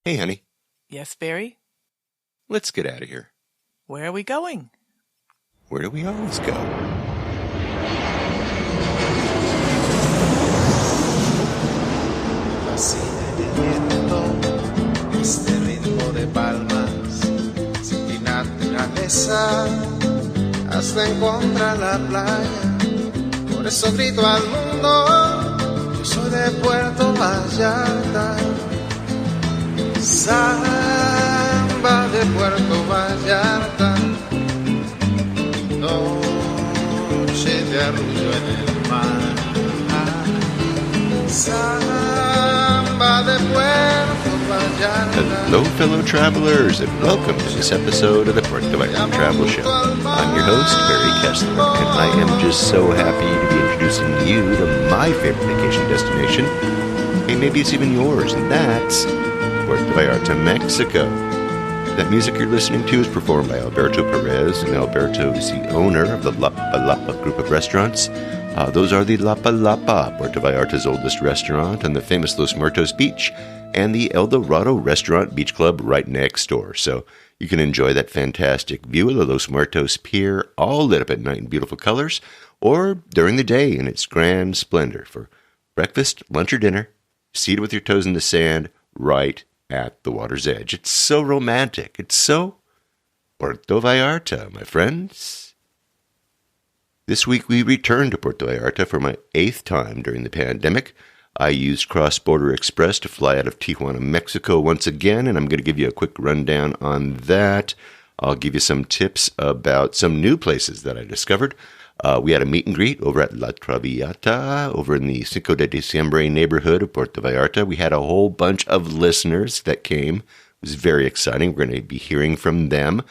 Hey, honey, Yes, Barry? let's get out of here. Where are we going? Where do we always go? Fascina el viento, este ritmo de palmas, sin mi naturaleza, hasta encontrar la playa. Por eso grito al mundo, yo soy de Puerto Vallarta. Samba de Puerto Vallarta, noche de arrullo en el mar. Samba de Puerto Vallarta. Hello, fellow travelers, and welcome to this episode of the Puerto Vallarta Travel Show. I'm your host, Barry Kessler, and I am just so happy to be introducing you to my favorite vacation destination. Hey, maybe it's even yours, and that's Puerto Vallarta, Mexico. That music you're listening to is performed by Alberto Perez, and Alberto is the owner of the Lapa Lapa group of restaurants. Those are the Lapa Lapa, Puerto Vallarta's oldest restaurant on the famous Los Muertos Beach, and the El Dorado Restaurant Beach Club right next door. So you can enjoy that fantastic view of the Los Muertos Pier, all lit up at night in beautiful colors, or during the day in its grand splendor for breakfast, lunch, or dinner, seated with your toes in the sand, right at the water's edge. It's so romantic. It's so Puerto Vallarta, my friends. This week we returned to Puerto Vallarta for my 8th time during the pandemic. I used Cross Border Express to fly out of Tijuana, Mexico once again, and I'm going to give you a quick rundown on that. I'll give you some tips about some new places that I discovered. We had a meet and greet over at La Traviata, over in the Cinco de Diciembre neighborhood of Puerto Vallarta. We had a whole bunch of listeners that came. It was very exciting. We're going to be hearing from them.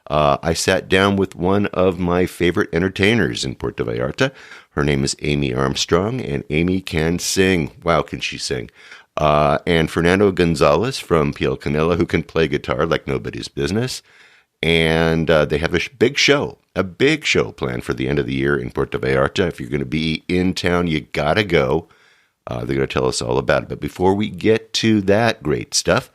I sat down with one of my favorite entertainers in Puerto Vallarta. Her name is Amy Armstrong, and Amy can sing. Wow, can she sing. And Fernando Gonzalez from Piel Canela, who can play guitar like nobody's business. And they have a big show planned for the end of the year in Puerto Vallarta. If you're going to be in town, you got to go. They're going to tell us all about it. But before we get to that great stuff,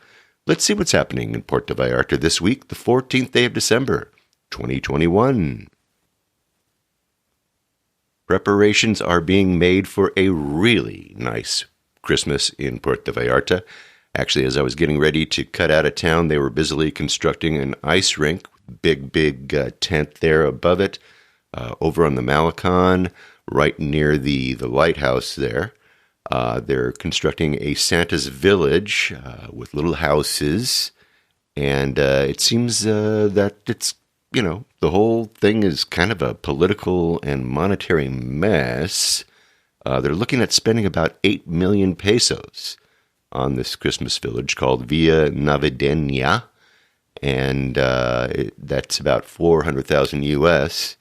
let's see what's happening in Puerto Vallarta this week, the 14th day of December, 2021. Preparations are being made for a really nice Christmas in Puerto Vallarta. Actually, as I was getting ready to cut out of town, they were busily constructing an ice rink, big tent there above it, over on the Malecon, right near the lighthouse there. They're constructing a Santa's village with little houses, and it seems that it's, the whole thing is kind of a political and monetary mess. They're looking at spending about 8 million pesos on this Christmas village called Villa Navideña, and that's about 400,000 US.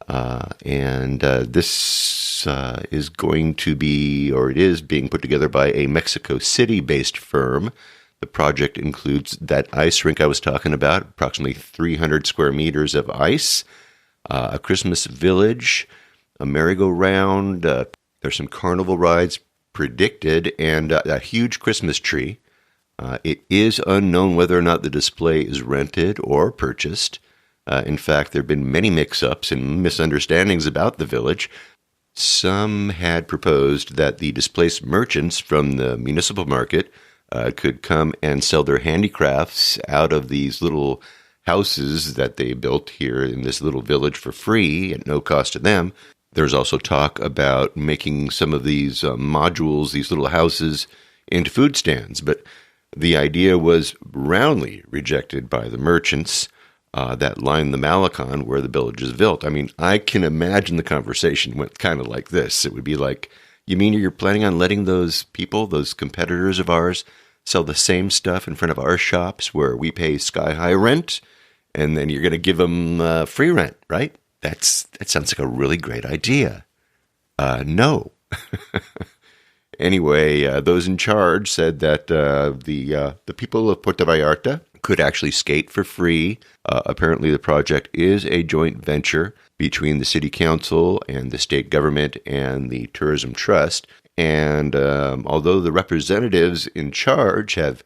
And this is going to be, or it is being put together by a Mexico City-based firm. The project includes that ice rink I was talking about, approximately 300 square meters of ice, a Christmas village, a merry-go-round, there's some carnival rides predicted, and a huge Christmas tree. It is unknown whether or not the display is rented or purchased. In fact, there have been many mix-ups and misunderstandings about the village. Some had proposed that the displaced merchants from the municipal market could come and sell their handicrafts out of these little houses that they built here in this little village for free at no cost to them. There's also talk about making some of these modules, these little houses, into food stands. But the idea was roundly rejected by the merchants that line the Malecon where the village is built. I mean, I can imagine the conversation went kind of like this. It would be like, you mean you're planning on letting those people, those competitors of ours, sell the same stuff in front of our shops where we pay sky-high rent, and then you're going to give them free rent, right? That sounds like a really great idea. No. Anyway, those in charge said that the people of Puerto Vallarta could actually skate for free. Apparently, the project is a joint venture between the city council and the state government and the tourism trust. And although the representatives in charge have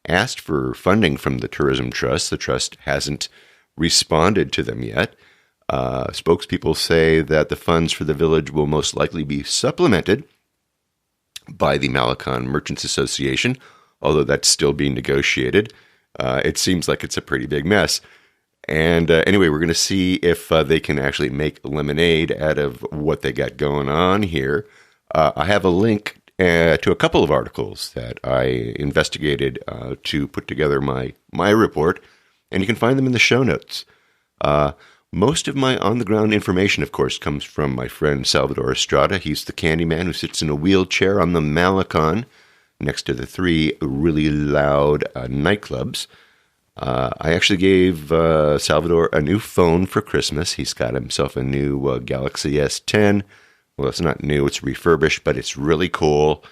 asked for funding from the Tourism Trust. The Trust hasn't responded to them yet. Spokespeople say that the funds for the village will most likely be supplemented by the Malecon Merchants Association, although that's still being negotiated. It seems like it's a pretty big mess. And anyway, we're going to see if they can actually make lemonade out of what they got going on here. I have a link to a couple of articles that I investigated to put together my report, and you can find them in the show notes. Most of my on-the-ground information, of course, comes from my friend Salvador Estrada. He's the candy man who sits in a wheelchair on the Malecon next to the 3 really loud nightclubs. I actually gave Salvador a new phone for Christmas. He's got himself a new Galaxy S10. Well, it's not new, it's refurbished, but it's really cool.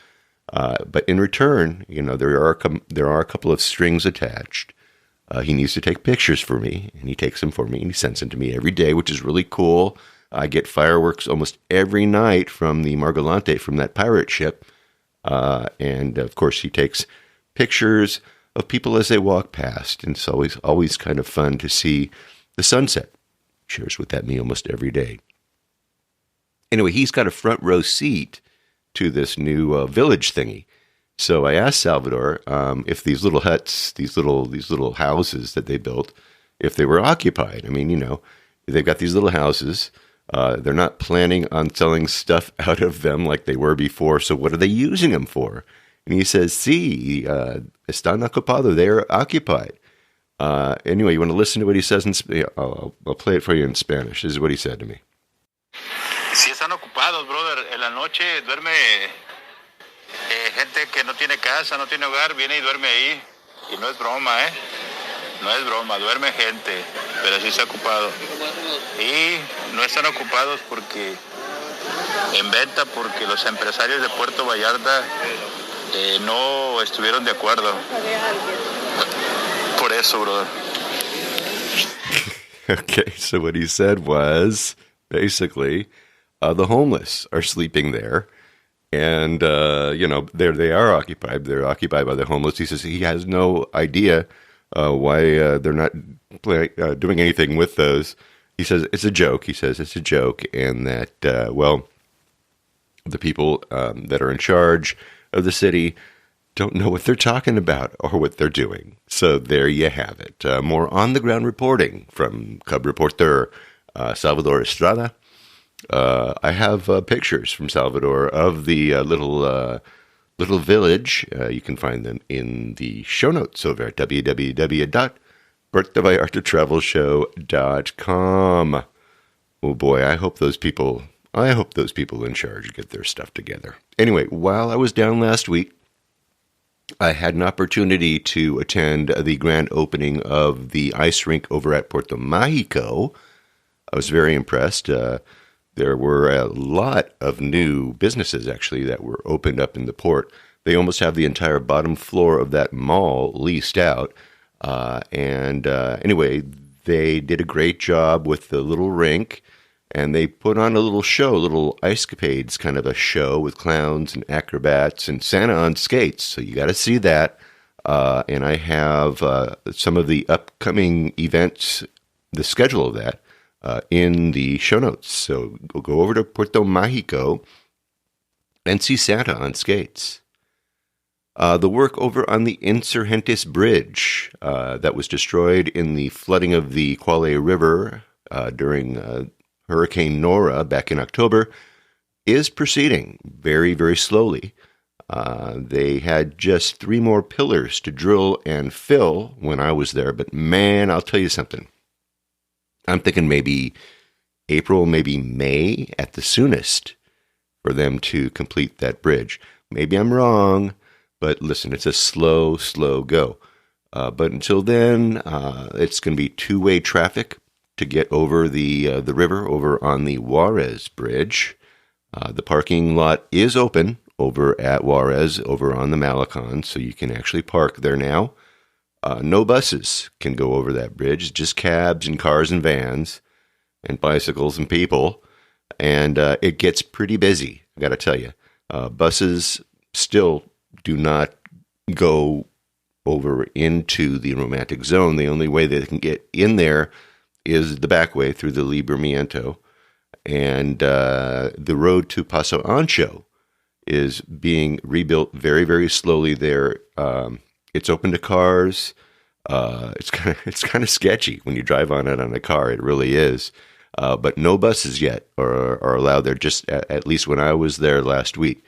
But in return, there are a couple of strings attached. He needs to take pictures for me, and he takes them for me, and he sends them to me every day, which is really cool. I get fireworks almost every night from the Margalante, from that pirate ship. And, of course, he takes pictures of people as they walk past, and it's always kind of fun to see the sunset. Shares with that me almost every day. Anyway, he's got a front row seat to this new village thingy. So I asked Salvador if these little huts, these little houses that they built, if they were occupied. I mean, they've got these little houses. They're not planning on selling stuff out of them like they were before. So what are they using them for? And he says, sí, están ocupados. They are occupied. Anyway, you want to listen to what he says? I'll play it for you in Spanish. This is what he said to me. Sí están ocupados, brother. En la noche duerme gente que no tiene casa, no tiene hogar, viene y duerme ahí. Y no es broma, ¿eh? No es broma, duerme gente, pero sí está ocupado. Y no están ocupados porque en venta, porque los empresarios de Puerto Vallarta no estuvieron de acuerdo. Por eso, brother. Okay, so what he said was, basically, the homeless are sleeping there. And, there they are occupied. They're occupied by the homeless. He says he has no idea why they're not doing anything with those. He says it's a joke. And that, the people that are in charge of the city don't know what they're talking about or what they're doing. So there you have it. More on-the-ground reporting from Cub reporter Salvador Estrada. I have pictures from Salvador of the little village. You can find them in the show notes over at www.puertovallartatravelshow.com. Oh boy, I hope those people in charge get their stuff together. Anyway, while I was down last week, I had an opportunity to attend the grand opening of the ice rink over at Puerto Mágico. I was very impressed. There were a lot of new businesses, actually, that were opened up in the port. They almost have the entire bottom floor of that mall leased out. Anyway, they did a great job with the little rink, and they put on a little show, little ice-capades kind of a show with clowns and acrobats and Santa on skates. So you got to see that. And I have some of the upcoming events, the schedule of that, in the show notes. So go over to Puerto Mágico and see Santa on skates. The work over on the Insurgentes Bridge that was destroyed in the flooding of the Quale River during Hurricane Nora back in October is proceeding very, very slowly. They had just 3 more pillars to drill and fill when I was there, but man, I'll tell you something. I'm thinking maybe April, maybe May at the soonest for them to complete that bridge. Maybe I'm wrong, but listen, it's a slow go. But until then, it's going to be 2-way traffic to get over the river over on the Juarez Bridge. The parking lot is open over at Juarez over on the Malecon, so you can actually park there now. No buses can go over that bridge, just cabs and cars and vans and bicycles and people. And it gets pretty busy, I got to tell you. Buses still do not go over into the romantic zone. The only way they can get in there is the back way through the Libramiento. And the road to Paso Ancho is being rebuilt very, very slowly there. It's open to cars. It's kind of sketchy when you drive on it on a car. It really is. But no buses yet are allowed there, just at least when I was there last week.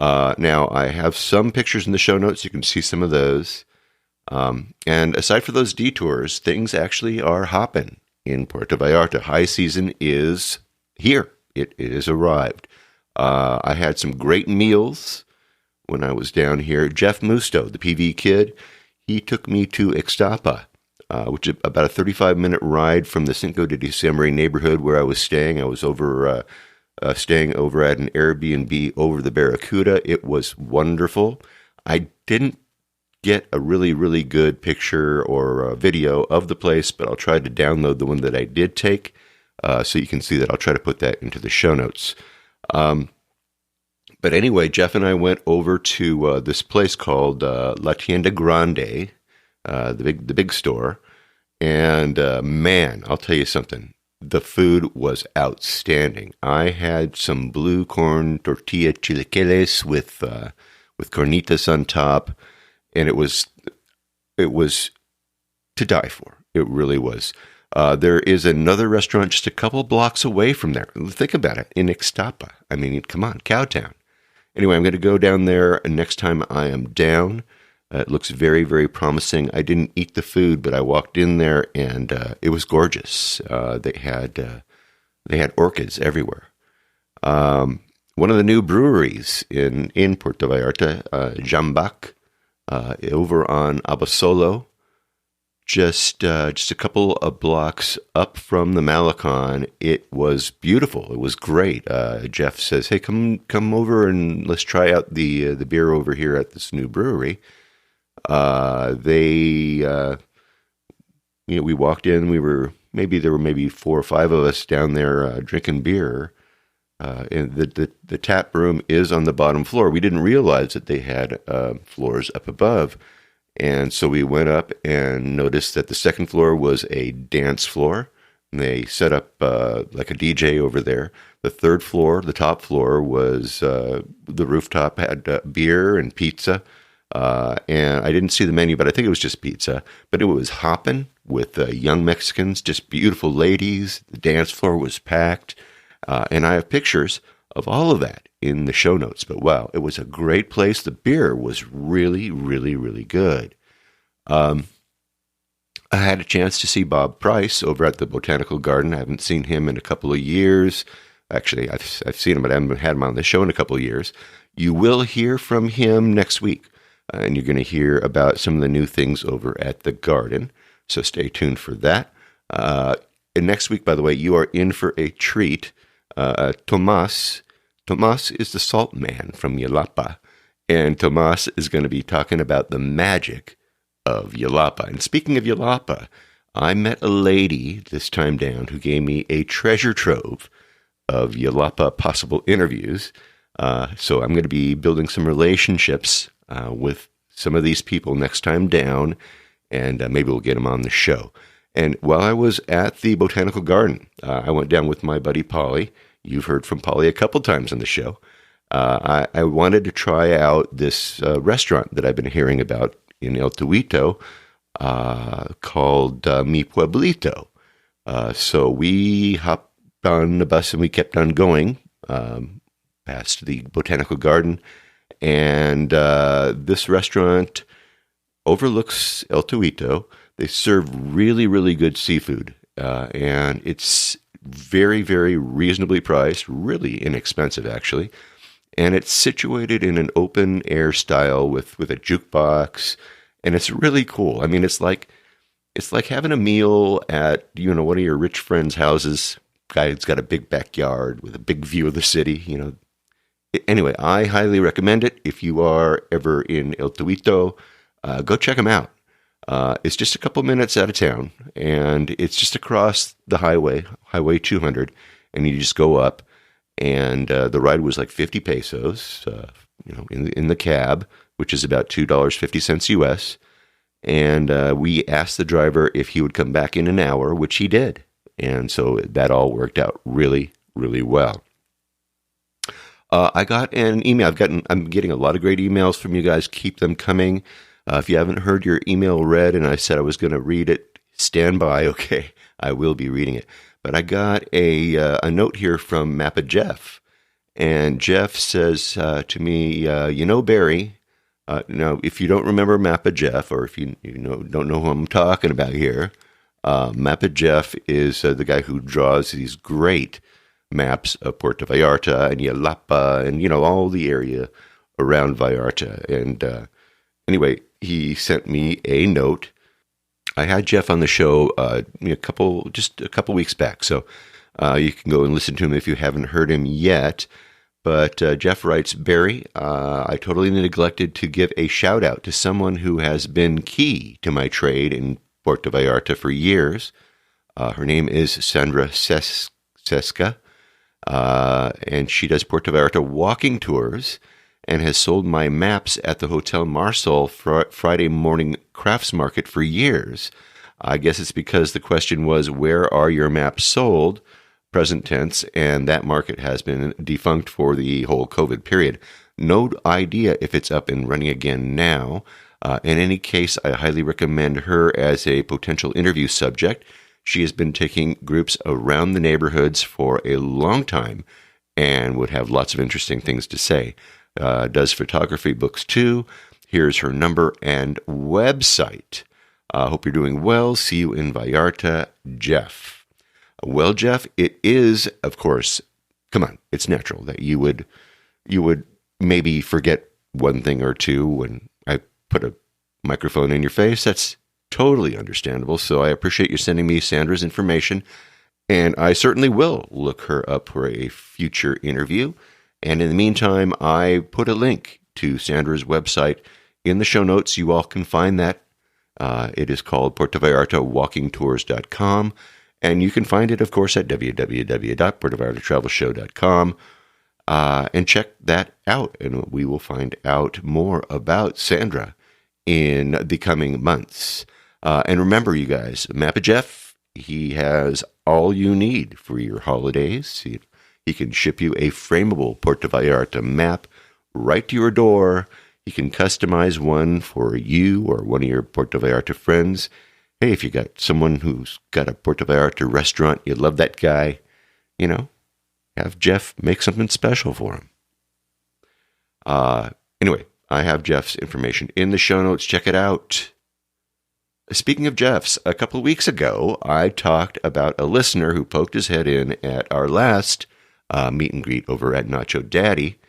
Now, I have some pictures in the show notes. You can see some of those. And aside from those detours, things actually are hopping in Puerto Vallarta. High season is here. It has arrived. I had some great meals when I was down here. Jeff Musto, the PV kid, he took me to Ixtapa, which is about a 35-minute ride from the Cinco de Diciembre neighborhood where I was staying. I was staying over at an Airbnb over the Barracuda. It was wonderful. I didn't get a really, really good picture or a video of the place, but I'll try to download the one that I did take so you can see that. I'll try to put that into the show notes. But anyway, Jeff and I went over to this place called La Tienda Grande, the big store, and man, I'll tell you something. The food was outstanding. I had some blue corn tortilla chilaquiles with carnitas on top, and it was to die for. It really was. There is another restaurant just a couple blocks away from there. Think about it, in Ixtapa. I mean, come on, Cowtown. Anyway, I'm going to go down there next time I am down. It looks very, very promising. I didn't eat the food, but I walked in there, and it was gorgeous. They had orchids everywhere. One of the new breweries in Puerto Vallarta, Jambac, over on Abasolo, just a couple of blocks up from the Malecon. It was beautiful. It was great. Jeff says, "Hey, come over and let's try out the beer over here at this new brewery." We walked in. There were maybe 4 or 5 of us down there drinking beer. And the tap room is on the bottom floor. We didn't realize that they had floors up above. And so we went up and noticed that the second floor was a dance floor. And they set up like a DJ over there. The third floor, the top floor, was the rooftop, had beer and pizza. And I didn't see the menu, but I think it was just pizza. But it was hopping with young Mexicans, just beautiful ladies. The dance floor was packed. And I have pictures of all of that in the show notes. But wow, it was a great place. The beer was really, really, really good. I had a chance to see Bob Price over at the Botanical Garden. I haven't seen him in a couple of years. Actually, I've seen him, but I haven't had him on the show in a couple of years. You will hear from him next week, and you're going to hear about some of the new things over at the garden. So stay tuned for that. And next week, by the way, you are in for a treat. Tomas is the salt man from Yelapa, and Tomas is going to be talking about the magic of Yelapa. And speaking of Yelapa, I met a lady this time down who gave me a treasure trove of Yelapa possible interviews. So I'm going to be building some relationships with some of these people next time down, and maybe we'll get them on the show. And while I was at the Botanical Garden, I went down with my buddy Polly. You've heard from Polly a couple times on the show. I wanted to try out this restaurant that I've been hearing about in El Tuito called Mi Pueblito. So we hopped on the bus and we kept on going past the Botanical Garden. And this restaurant overlooks El Tuito. They serve really, really good seafood, and it's very, very reasonably priced, really inexpensive, actually. And it's situated in an open-air style with a jukebox, and it's really cool. I mean, it's like having a meal at, one of your rich friends' houses. Guy's got a big backyard with a big view of the city, Anyway, I highly recommend it. If you are ever in El Tuito, go check them out. It's just a couple minutes out of town, and it's just across the Highway 200, and you just go up, and the ride was like 50 pesos, in the cab, which is about $2.50 US, And we asked the driver if he would come back in an hour, which he did. And so that all worked out really, really well. I got an email. I'm getting a lot of great emails from you guys. Keep them coming. If you haven't heard your email read, and I said I was going to read it, stand by. Okay, I will be reading it. But I got a note here from Mappa Jeff, and Jeff says to me, Barry. Now, if you don't remember Mappa Jeff, or if you don't know who I'm talking about here, Mappa Jeff is the guy who draws these great maps of Puerto Vallarta and Yalapa and, all the area around Vallarta. And anyway, he sent me a note. I had Jeff on the show a couple weeks back, so you can go and listen to him if you haven't heard him yet. But Jeff writes, Barry, I totally neglected to give a shout out to someone who has been key to my trade in Puerto Vallarta for years. Her name is Sandra Seska, and she does Puerto Vallarta walking tours and has sold my maps at the Hotel Marsol Friday morning crafts market for years. I guess it's because the question was, where are your maps sold? Present tense, and that market has been defunct for the whole COVID period. No idea if it's up and running again now. In any case, I highly recommend her as a potential interview subject. She has been taking groups around the neighborhoods for a long time and would have lots of interesting things to say. Does photography books too. Here's her number and website. Hope you're doing well. See you in Vallarta, Jeff. Well, Jeff, it is, of course, come on, it's natural that you would maybe forget one thing or two when I put a microphone in your face. That's totally understandable. So I appreciate you sending me Sandra's information, and I certainly will look her up for a future interview. And in the meantime, I put a link to Sandra's website in the show notes. You all can find that. It is called PuertoVallartaWalkingTours.com. And you can find it, of course, at www.PuertoVallartaTravelShow.com. And check that out, and we will find out more about Sandra in the coming months. And remember, you guys, Mappa Jeff, he has all you need for your holidays. He can ship you a frameable Puerto Vallarta map right to your door. He can customize one for you or one of your Puerto Vallarta friends. Hey, if you got someone who's got a Puerto Vallarta restaurant, you love that guy, have Jeff make something special for him. Anyway, I have Jeff's information in the show notes. Check it out. Speaking of Jeff's, a couple of weeks ago, I talked about a listener who poked his head in at our last meet and greet over at Nacho Daddy.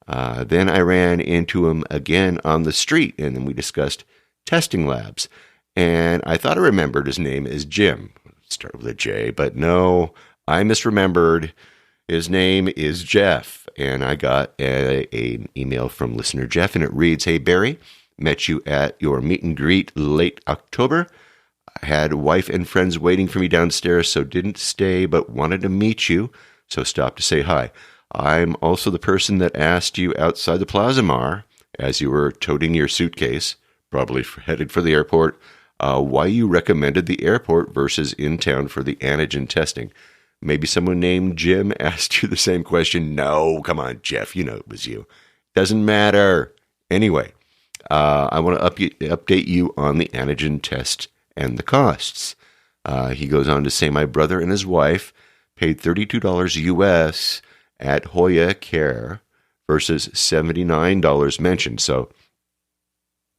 Then I ran into him again on the street, and then we discussed testing labs. And I thought I remembered his name is Jim. Start with a J, but no, I misremembered. His name is Jeff. And I got an email from listener Jeff, and it reads, Hey, Barry, met you at your meet and greet late October. I had wife and friends waiting for me downstairs, so didn't stay, but wanted to meet you, so stopped to say hi. I'm also the person that asked you outside the Plaza Mar, as you were toting your suitcase, probably headed for the airport, why you recommended the airport versus in town for the antigen testing. Maybe someone named Jim asked you the same question. No, come on, Jeff, it was you. Doesn't matter. Anyway, I want to update you on the antigen test and the costs. He goes on to say, my brother and his wife paid $32 US at Hoya Care versus $79 mentioned. So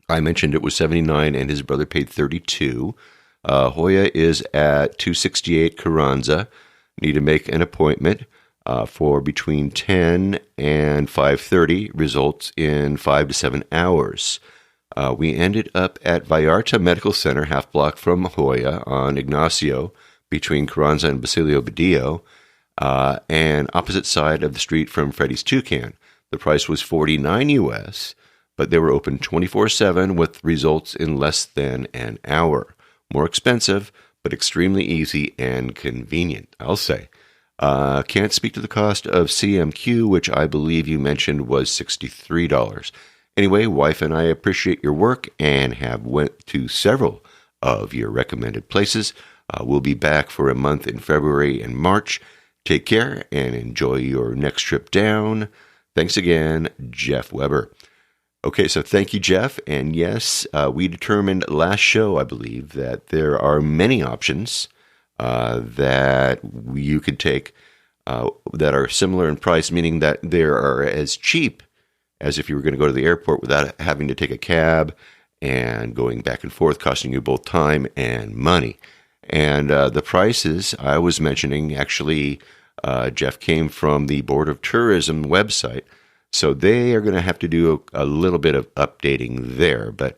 I mentioned it was $79 and his brother paid $32. Hoya is at 268 Carranza. Need to make an appointment for between 10 and 5:30. Results in 5 to 7 hours. We ended up at Vallarta Medical Center, half block from Hoya on Ignacio, between Carranza and Basilio Badillo, and opposite side of the street from Freddy's Toucan. The price was $49 US, but they were open 24/7 with results in less than an hour. More expensive, but extremely easy and convenient, I'll say. Can't speak to the cost of CMQ, which I believe you mentioned was $63. Anyway, wife and I appreciate your work and have went to several of your recommended places. We'll be back for a month in February and March. Take care and enjoy your next trip down. Thanks again, Jeff Weber. Okay, so thank you, Jeff. And yes, we determined last show, I believe, that there are many options that you could take that are similar in price, meaning that they are as cheap as if you were going to go to the airport without having to take a cab and going back and forth, costing you both time and money. And the prices I was mentioning, actually, Jeff came from the Board of Tourism website, so they are going to have to do a little bit of updating there. But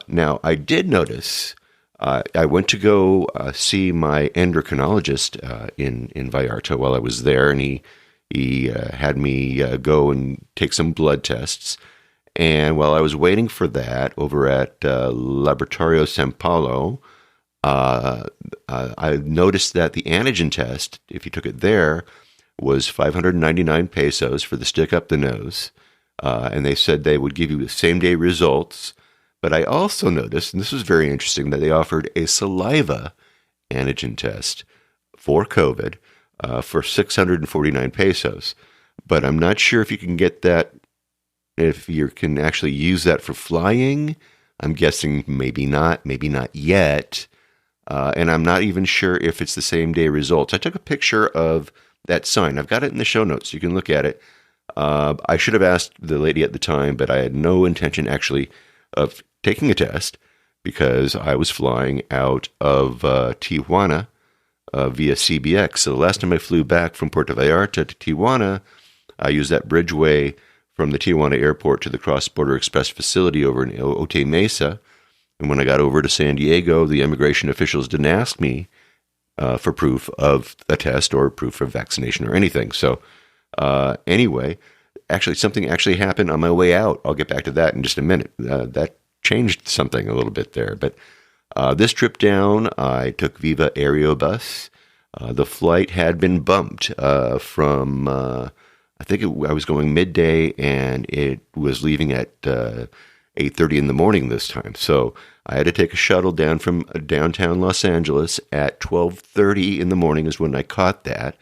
now I did notice, I went to go see my endocrinologist in Vallarta while I was there, and he had me go and take some blood tests. And while I was waiting for that over at Laboratorio San Paulo, I noticed that the antigen test, if you took it there, was 599 pesos for the stick up the nose. And they said they would give you the same-day results. But I also noticed, and this was very interesting, that they offered a saliva antigen test for COVID for 649 pesos. But I'm not sure if you can get that, if you can actually use that for flying. I'm guessing maybe not yet. And I'm not even sure if it's the same day results. I took a picture of that sign. I've got it in the show notes. You can look at it. I should have asked the lady at the time, but I had no intention actually of taking a test because I was flying out of Tijuana via CBX. So the last time I flew back from Puerto Vallarta to Tijuana, I used that bridgeway from the Tijuana airport to the cross-border express facility over in Otay Mesa. And when I got over to San Diego, the immigration officials didn't ask me for proof of a test or proof of vaccination or anything. So anyway, something actually happened on my way out. I'll get back to that in just a minute. That changed something a little bit there. But this trip down, I took Viva Aerobus. The flight had been bumped from, I was going midday, and it was leaving at 8:30 in the morning this time. So I had to take a shuttle down from downtown Los Angeles at 12:30 in the morning is when I caught that.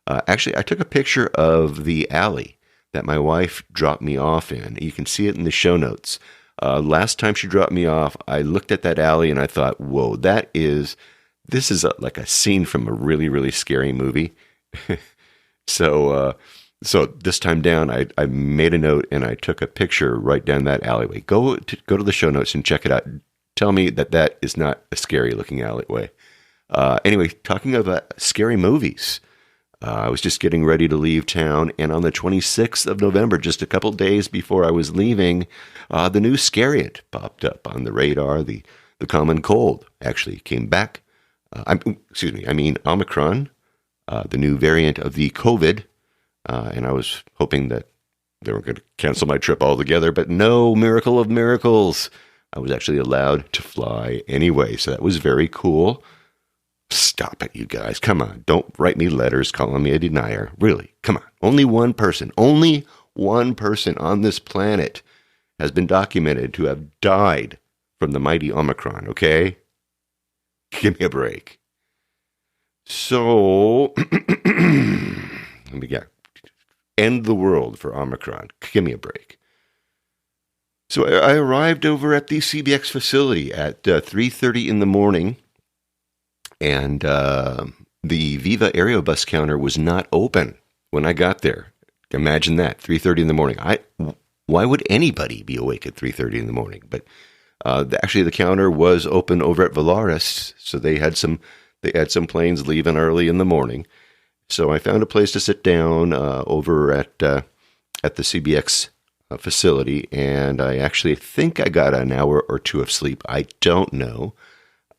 Actually, I took a picture of the alley that my wife dropped me off in. You can see it in the show notes. Last time she dropped me off, I looked at that alley and I thought, whoa, this is like a scene from a really, really scary movie. So this time down, I made a note and I took a picture right down that alleyway. Go to the show notes and check it out. Tell me that is not a scary looking alleyway. Anyway, talking about scary movies, I was just getting ready to leave town, and on the 26th of November, just a couple days before I was leaving, the new Scariant popped up on the radar. The common cold actually came back. Omicron, the new variant of the COVID. And I was hoping that they were going to cancel my trip altogether, but no, miracle of miracles. I was actually allowed to fly anyway, so that was very cool. Stop it, you guys. Come on. Don't write me letters calling me a denier. Really, come on. Only one person on this planet has been documented to have died from the mighty Omicron, okay? Give me a break. So, let me get end the world for Omicron. Give me a break. So I arrived over at the CBX facility at 3:30 in the morning, and the Viva Aerobus counter was not open when I got there. Imagine that, 3:30 in the morning. Why would anybody be awake at 3:30 in the morning? But actually, the counter was open over at Volaris, so they had some planes leaving early in the morning. So I found a place to sit down over at the CBX facility, and I actually think I got an hour or two of sleep. I don't know.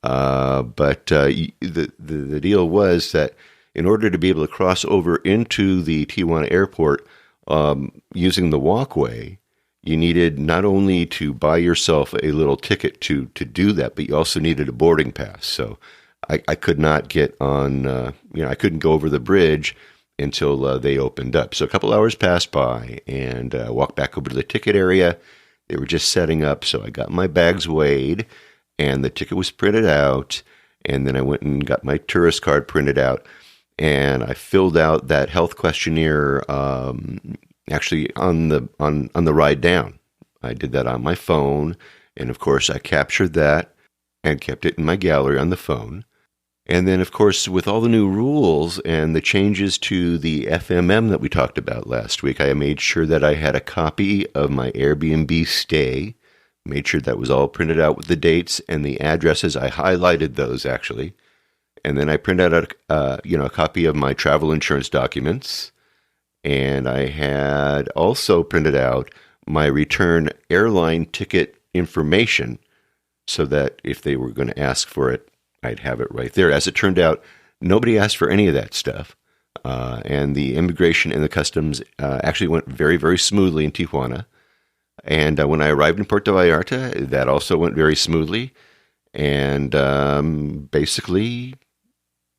But the deal was that in order to be able to cross over into the Tijuana airport using the walkway, you needed not only to buy yourself a little ticket to do that, but you also needed a boarding pass. So I could not get on, I couldn't go over the bridge until they opened up. So a couple hours passed by, and I walked back over to the ticket area. They were just setting up, so I got my bags weighed, and the ticket was printed out, and then I went and got my tourist card printed out, and I filled out that health questionnaire actually on the ride down. I did that on my phone, and of course I captured that and kept it in my gallery on the phone. And then, of course, with all the new rules and the changes to the FMM that we talked about last week, I made sure that I had a copy of my Airbnb stay, made sure that was all printed out with the dates and the addresses. I highlighted those, actually. And then I printed out a copy of my travel insurance documents. And I had also printed out my return airline ticket information so that if they were going to ask for it, I'd have it right there. As it turned out, nobody asked for any of that stuff. And the immigration and the customs actually went very, very smoothly in Tijuana. And when I arrived in Puerto Vallarta, that also went very smoothly. And basically,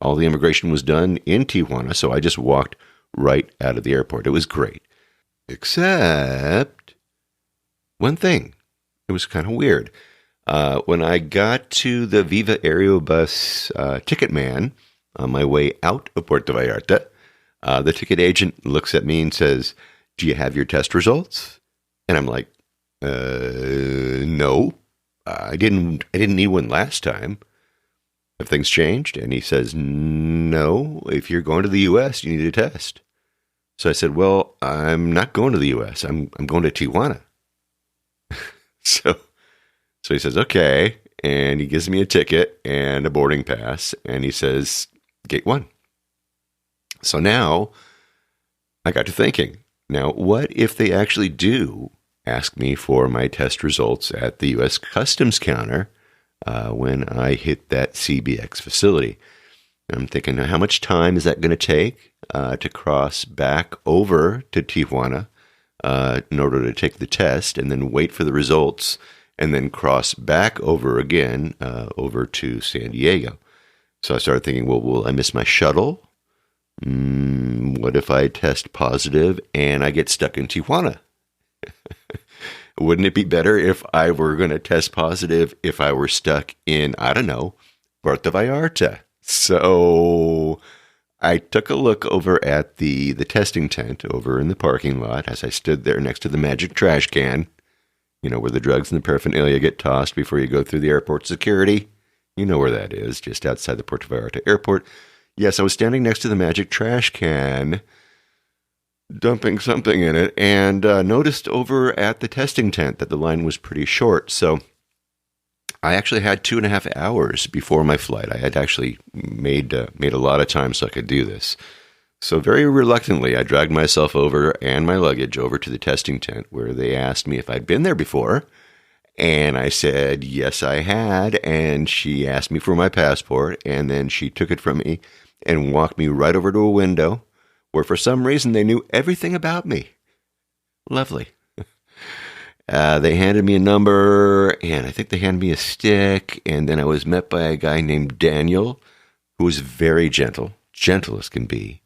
all the immigration was done in Tijuana, so I just walked right out of the airport. It was great. Except one thing. It was kind of weird. When I got to the Viva Aerobus ticket man on my way out of Puerto Vallarta, the ticket agent looks at me and says, "Do you have your test results?" And I'm like, "No, I didn't need one last time. Have things changed?" And he says, "No, if you're going to the U.S., you need a test." So I said, "Well, I'm not going to the U.S. I'm going to Tijuana." So he says, "Okay," and he gives me a ticket and a boarding pass, and he says, "Gate 1." So now I got to thinking, now what if they actually do ask me for my test results at the U.S. Customs counter when I hit that CBX facility? And I'm thinking, how much time is that going to take to cross back over to Tijuana in order to take the test and then wait for the results and then cross back over again over to San Diego? So I started thinking, well, will I miss my shuttle? What if I test positive and I get stuck in Tijuana? Wouldn't it be better if I were going to test positive if I were stuck in, I don't know, Puerto Vallarta? So I took a look over at the testing tent over in the parking lot as I stood there next to the magic trash can. You know, where the drugs and the paraphernalia get tossed before you go through the airport security. You know where that is, just outside the Puerto Vallarta airport. Yes, I was standing next to the magic trash can, dumping something in it, and noticed over at the testing tent that the line was pretty short. So I actually had 2.5 hours before my flight. I had actually made a lot of time so I could do this. So very reluctantly, I dragged myself over and my luggage over to the testing tent where they asked me if I'd been there before. And I said, yes, I had. And she asked me for my passport. And then she took it from me and walked me right over to a window where for some reason they knew everything about me. Lovely. They handed me a number, and I think they handed me a stick. And then I was met by a guy named Daniel, who was very gentle as can be.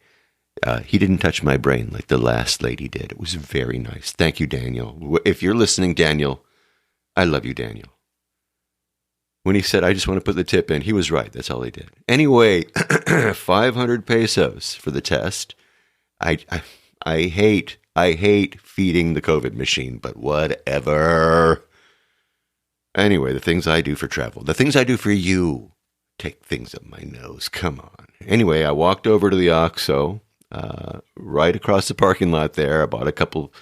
He didn't touch my brain like the last lady did. It was very nice. Thank you, Daniel. If you're listening, Daniel, I love you, Daniel. When he said, I just want to put the tip in, he was right. That's all he did. Anyway, 500 pesos for the test. I hate feeding the COVID machine, but whatever. Anyway, the things I do for travel, the things I do for you, take things up my nose. Come on. Anyway, I walked over to the OXXO, right across the parking lot there. I bought a couple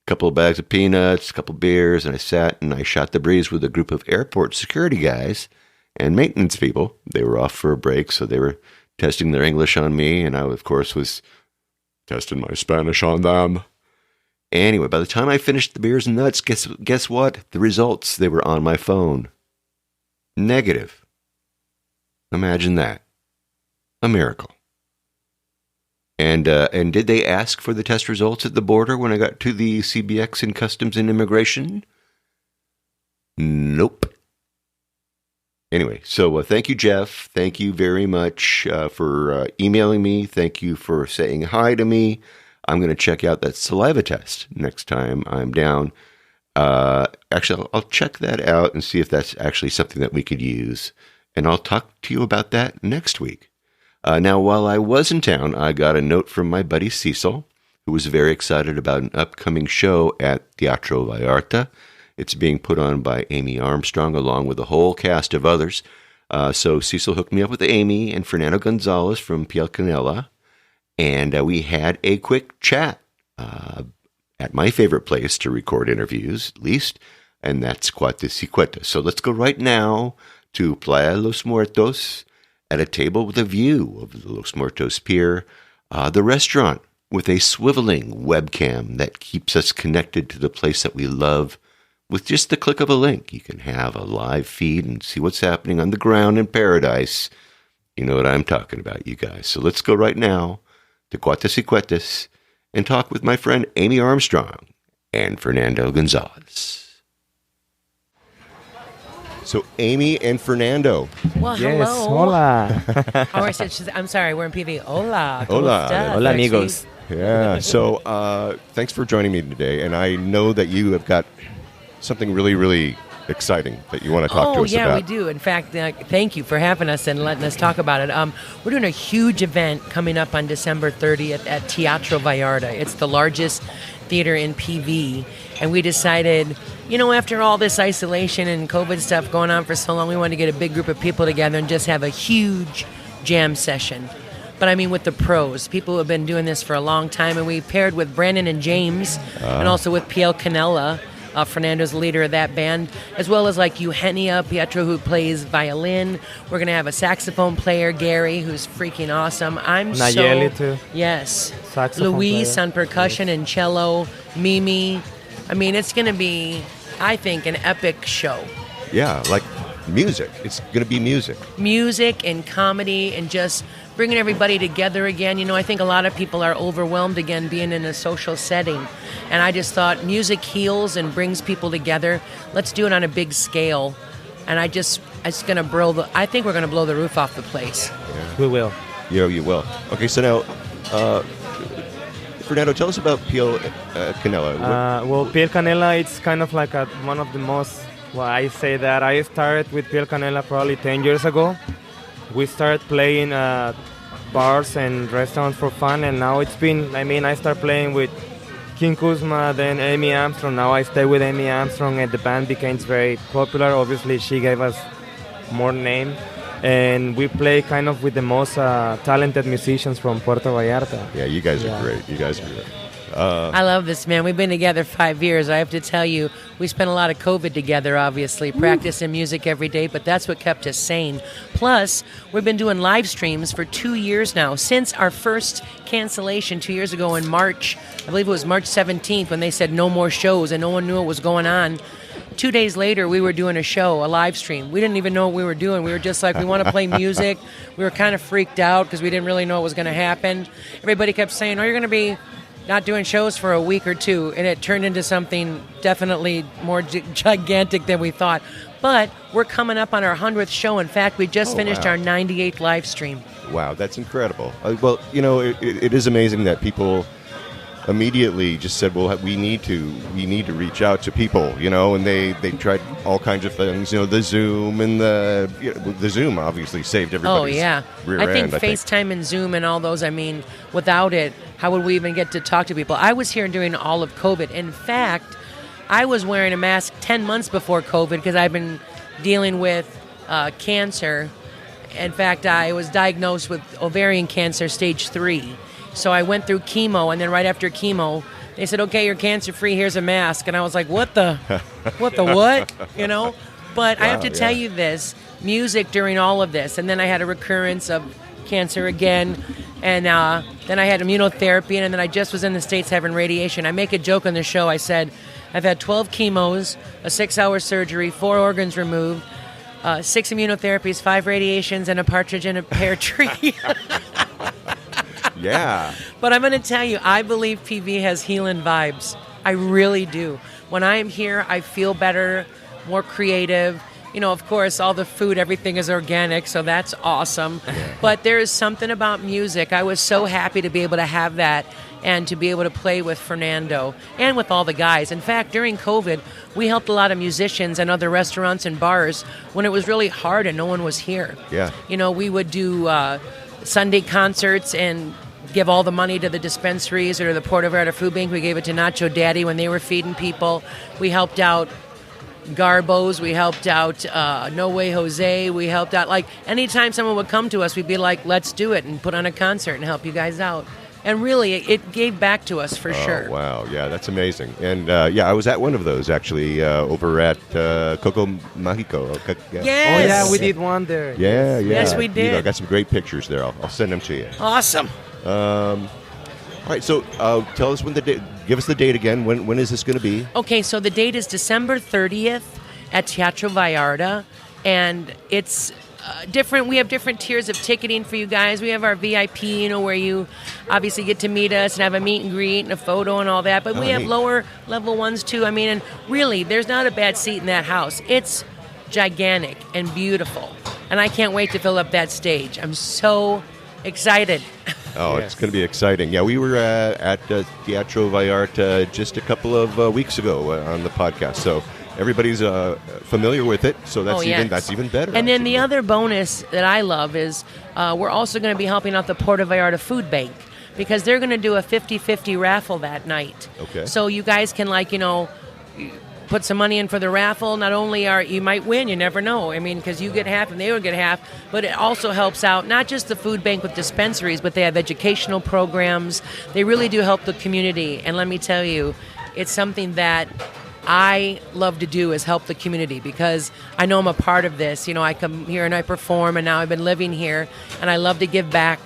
of bags of peanuts, a couple beers, and I sat and I shot the breeze with a group of airport security guys and maintenance people. They were off for a break, so they were testing their English on me, and I, of course, was testing my Spanish on them. Anyway, by the time I finished the beers and nuts, guess what? The results, they were on my phone. Negative. Imagine that. A miracle. And did they ask for the test results at the border when I got to the CBX in Customs and Immigration? Nope. Anyway, so thank you, Jeff. Thank you very much for emailing me. Thank you for saying hi to me. I'm going to check out that saliva test next time I'm down. Actually, I'll check that out and see if that's actually something that we could use. And I'll talk to you about that next week. Now, while I was in town, I got a note from my buddy Cecil, who was very excited about an upcoming show at Teatro Vallarta. It's being put on by Amy Armstrong along with a whole cast of others. So Cecil hooked me up with Amy and Fernando Gonzalez from Piel Canela, and we had a quick chat at my favorite place to record interviews, at least, and that's Cuates y Cuetas. So let's go right now to Playa Los Muertos at a table with a view of the Los Muertos Pier, the restaurant with a swiveling webcam that keeps us connected to the place that we love. With just the click of a link, you can have a live feed and see what's happening on the ground in paradise. You know what I'm talking about, you guys. So let's go right now to Cuates y Cuetas and talk with my friend Amy Armstrong and Fernando Gonzalez. So Amy and Fernando. Well, Yes, hello. hola. I'm sorry, we're in PV. Hola. Hola. Hola, amigos. Yeah, so thanks for joining me today. And I know that you have got something really, really exciting that you want to talk to us about. Oh, yeah, we do. In fact, thank you for having us and letting us talk about it. We're doing a huge event coming up on December 30th at Teatro Vallarta. It's the largest theater in PV. And we decided, after all this isolation and COVID stuff going on for so long, we wanted to get a big group of people together and just have a huge jam session. But I mean with the pros, people who have been doing this for a long time. And we paired with Brandon and James and also with Piel Canela. Fernando's the leader of that band, as well as like Eugenia Pietro, who plays violin. We're going to have a saxophone player, Gary, who's freaking awesome. Nayeli, too. Yes. Saxophone Luis player. on percussion and cello. Mimi. I mean, it's going to be, I think, an epic show. Yeah, like music. It's going to be music. Music and comedy and just bringing everybody together again. I think a lot of people are overwhelmed again being in a social setting. And I just thought music heals and brings people together. Let's do it on a big scale. And I think we're going to blow the roof off the place. Yeah. We will. Yeah, you will. Okay, so now, Fernando, tell us about Piel Canela. Well, Piel Canela, it's kind of like one of the most, I say that I started with Piel Canela probably 10 years ago. We started playing bars and restaurants for fun, and now I started playing with King Kuzma, then Amy Armstrong. Now I stay with Amy Armstrong, and the band became very popular. Obviously, she gave us more name, and we play kind of with the most talented musicians from Puerto Vallarta. Yeah, you guys are great. You guys are great. I love this, man. We've been together 5 years. I have to tell you, we spent a lot of COVID together, obviously, practicing music every day, but that's what kept us sane. Plus, we've been doing live streams for 2 years now, since our first cancellation 2 years ago in March. I believe it was March 17th when they said no more shows and no one knew what was going on. 2 days later, we were doing a show, a live stream. We didn't even know what we were doing. We were just like, we want to play music. We were kind of freaked out because we didn't really know what was going to happen. Everybody kept saying, you're going to be not doing shows for a week or two, and it turned into something definitely more gigantic than we thought. But we're coming up on our 100th show. In fact, we just finished our 98th live stream. Wow, that's incredible. Well, it is amazing that people immediately just said, well, we need to reach out to people, and they tried all kinds of things, the Zoom and the Zoom obviously saved everybody's rear I think end. FaceTime and Zoom and all those, without it, how would we even get to talk to people? I was here during all of COVID. In fact, I was wearing a mask 10 months before COVID because I've been dealing with cancer. In fact, I was diagnosed with ovarian cancer stage 3. So I went through chemo, and then right after chemo, they said, okay, you're cancer-free, here's a mask. And I was like, what? But I have to tell you this, music during all of this, and then I had a recurrence of cancer again, and then I had immunotherapy, and then I just was in the States having radiation. I make a joke on the show. I said, I've had 12 chemos, a 6-hour surgery, 4 organs removed, 6 immunotherapies, 5 radiations, and a partridge in a pear tree. Yeah. But I'm going to tell you, I believe PV has healing vibes. I really do. When I am here, I feel better, more creative. of course, all the food, everything is organic, so that's awesome. But there is something about music. I was so happy to be able to have that and to be able to play with Fernando and with all the guys. In fact, during COVID, we helped a lot of musicians and other restaurants and bars when it was really hard and no one was here. Yeah. We would do Sunday concerts and give all the money to the dispensaries or the Puerto Vallarta Food Bank. We gave it to Nacho Daddy when they were feeding people. We helped out Garbo's. We helped out No Way Jose. We helped out, like, anytime someone would come to us, we'd be like, let's do it and put on a concert and help you guys out. And really, it gave back to us for sure. Wow, yeah, that's amazing. And I was at one of those actually over at Coco Mágico. Yes. Oh yeah, we did one there. Yeah. Yes, we did. I got some great pictures there. I'll send them to you. Awesome. All right, so tell us when the date. Give us the date again. When is this going to be? Okay, so the date is December 30th at Teatro Vallarta, and it's different. We have different tiers of ticketing for you guys. We have our VIP, where you obviously get to meet us and have a meet and greet and a photo and all that. But we have neat. lower level ones too. I mean, and really, there's not a bad seat in that house. It's gigantic and beautiful, and I can't wait to fill up that stage. I'm so excited. Oh, Yes. It's going to be exciting. Yeah, we were at Teatro Vallarta just a couple of weeks ago on the podcast, so everybody's familiar with it. So that's that's even better. And then the other bonus that I love is we're also going to be helping out the Puerto Vallarta Food Bank because they're going to do a 50-50 raffle that night. Okay. So you guys can put some money in for the raffle. Not only you might win, you never know. I mean, because you get half and they will get half, but it also helps out not just the food bank with dispensaries, but they have educational programs. They really do help the community. And let me tell you, it's something that I love to do is help the community because I know I'm a part of this. I come here and I perform, and now I've been living here, and I love to give back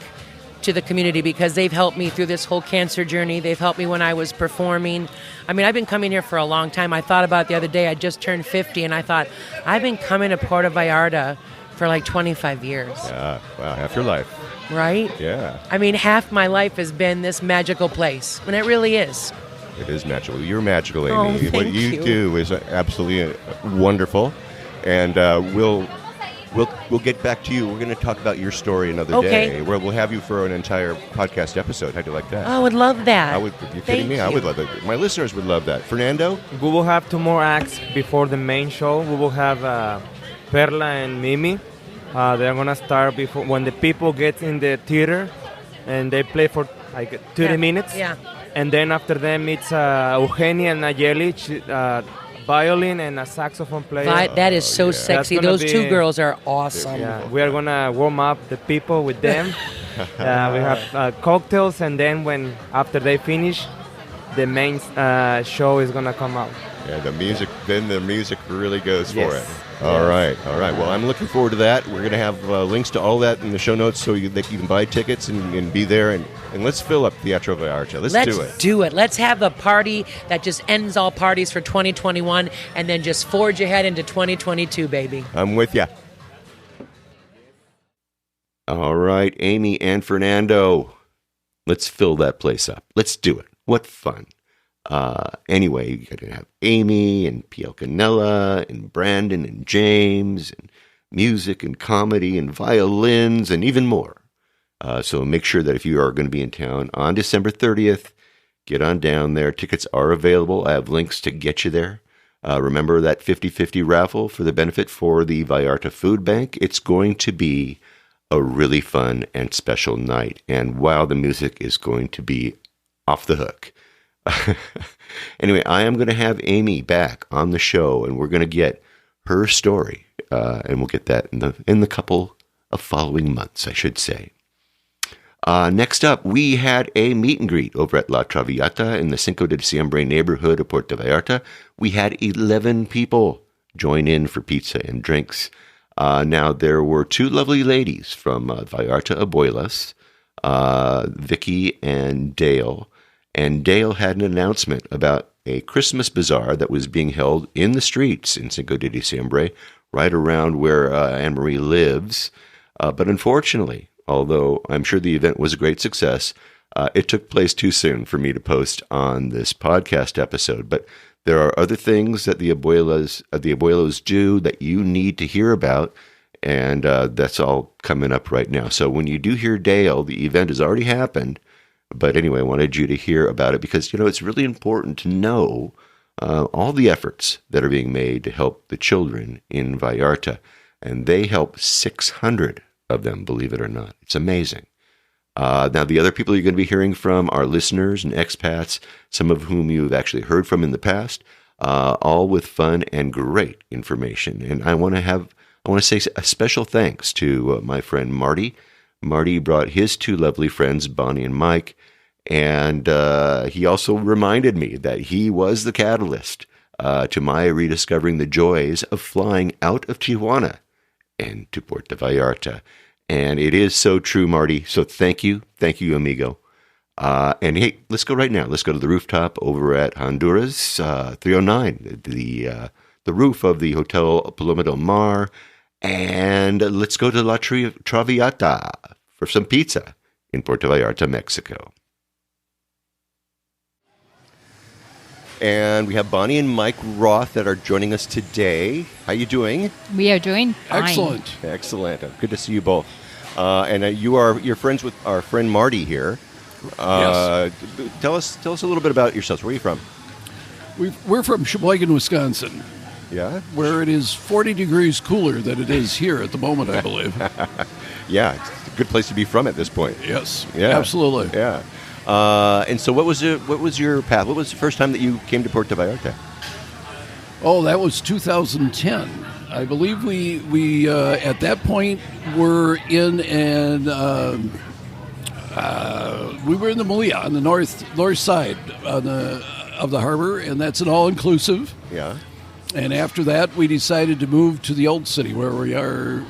to the community because they've helped me through this whole cancer journey. They've helped me when I was performing. I mean, I've been coming here for a long time. I thought about it the other day. I just turned 50, and I thought, I've been coming to Puerto Vallarta for like 25 years. Wow, half your life. Right? Yeah. I mean, half my life has been this magical place, and it really is. It is magical. You're magical, Amy. Oh, what thank you you. do is absolutely wonderful, and we'll get back to you. We're going to talk about your story another day. Where we'll have you for an entire podcast episode. How'd you like that? I would love that. You're kidding me? I would love it. My listeners would love that. Fernando? We will have 2 more acts before the main show. We will have Perla and Mimi. They're gonna start before when the people get in the theater, and they play for like 30 minutes. Yeah. And then after them, it's Eugenia and Nayeli, violin and a saxophone player. That is so sexy. That's gonna Those 2 be- girls are awesome. Yeah, we are gonna warm up the people with them. We have cocktails, and then after they finish, the main show is gonna come out. Yeah, the music really goes for Yes. it. All right. Well, I'm looking forward to that. We're going to have links to all that in the show notes so that you can buy tickets and be there. And let's fill up Teatro Vallarta. Let's do it. Let's have the party that just ends all parties for 2021 and then just forge ahead into 2022, baby. I'm with you. All right, Amy and Fernando. Let's fill that place up. Let's do it. What fun. Anyway, you're going to have Amy and Piel Canella and Brandon and James and music and comedy and violins and even more. So make sure that if you are going to be in town on December 30th, get on down there. Tickets are available. I have links to get you there. Remember that 50-50 raffle for the benefit for the Vallarta Food Bank. It's going to be a really fun and special night. And wow, the music is going to be off the hook. Anyway, I am going to have Amy back on the show, and we're going to get her story, and we'll get that in the couple of following months, I should say. Next up, we had a meet and greet over at La Traviata in the Cinco de Diciembre neighborhood of Puerto Vallarta. We had 11 people join in for pizza and drinks. Now, there were 2 lovely ladies from Vallarta Abuelas, Vicky and Dale. And Dale had an announcement about a Christmas bazaar that was being held in the streets in Cinco de Diciembre, right around where Anne-Marie lives. But unfortunately, although I'm sure the event was a great success, it took place too soon for me to post on this podcast episode. But there are other things that the abuelos do that you need to hear about, and that's all coming up right now. So when you do hear Dale, the event has already happened, but anyway, I wanted you to hear about it because, it's really important to know all the efforts that are being made to help the children in Vallarta, and they help 600 of them, believe it or not. It's amazing. Now, the other people you're going to be hearing from are listeners and expats, some of whom you've actually heard from in the past, all with fun and great information. And I want to say a special thanks to my friend Marty. Marty brought his two lovely friends, Bonnie and Mike, and he also reminded me that he was the catalyst to my rediscovering the joys of flying out of Tijuana and to Puerto Vallarta. And it is so true, Marty. So thank you, amigo. And hey, let's go right now. Let's go to the rooftop over at Honduras 309, the roof of the Hotel Paloma del Mar, and let's go to La Traviata for some pizza in Puerto Vallarta, Mexico. And we have Bonnie and Mike Roth that are joining us today. How you doing? We are doing fine. Excellent. Good to see you both. And you're friends with our friend Marty here. Yes. Tell us a little bit about yourselves. Where are you from? We're from Sheboygan, Wisconsin. Yeah. Where it is 40 degrees cooler than it is here at the moment, I believe. Yeah, it's a good place to be from at this point. Yes. Yeah. Absolutely. Yeah. And so what was your path? What was the first time that you came to Puerto Vallarta? Oh, that was 2010. I believe we at that point were in we were in the Malia on the north side of the harbor, and that's an all-inclusive. Yeah. And after that, we decided to move to the old city where we are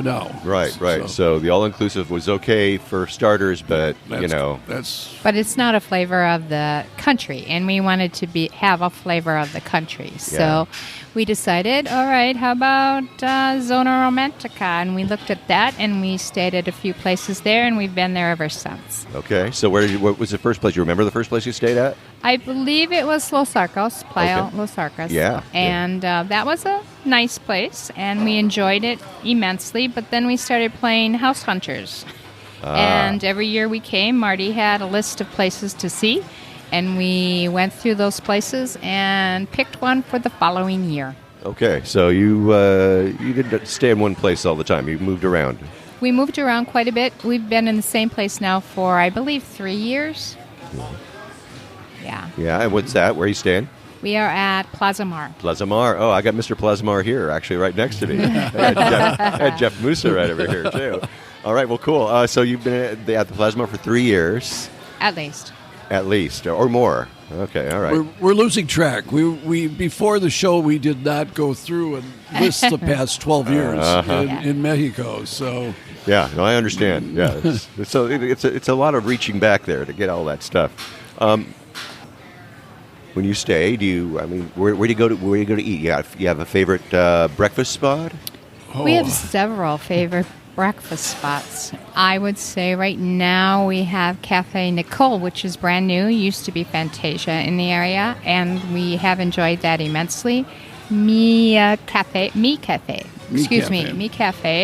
now. Right. So the all-inclusive was okay for starters, but that's. But it's not a flavor of the country, and we wanted to have a flavor of the country. So we decided, all right, how about Zona Romantica? And we looked at that, and we stayed at a few places there, and we've been there ever since. Okay. So what was the first place? You remember the first place you stayed at? I believe it was Los Arcos, Playa Okay. Los Arcos. Yeah. And that was a nice place, and we enjoyed it immensely. But then we started playing House Hunters. And every year we came, Marty had a list of places to see, and we went through those places and picked one for the following year. Okay. So you didn't stay in one place all the time. You moved around. We moved around quite a bit. We've been in the same place now for, I believe, 3 years. Yeah. Yeah. And what's that? Where are you staying? We are at Plaza Mar. Plaza Mar. Oh, I got Mr. Plaza Mar here, actually, right next to me. I had Jeff Musa right over here, too. All right, well, cool. So you've been at the Plaza Mar for 3 years. At least. At least, or more. Okay, all right. We're losing track. We before the show we did not go through and list the past 12 years in Mexico. So yeah, no, I understand. Yeah, it's a lot of reaching back there to get all that stuff. When you stay, where do you go to eat? You have a favorite breakfast spot? We have several favorite breakfast spots. I would say right now we have Cafe Nicole, which is brand new. Used to be Fantasia in the area, and we have enjoyed that immensely. Mi Cafe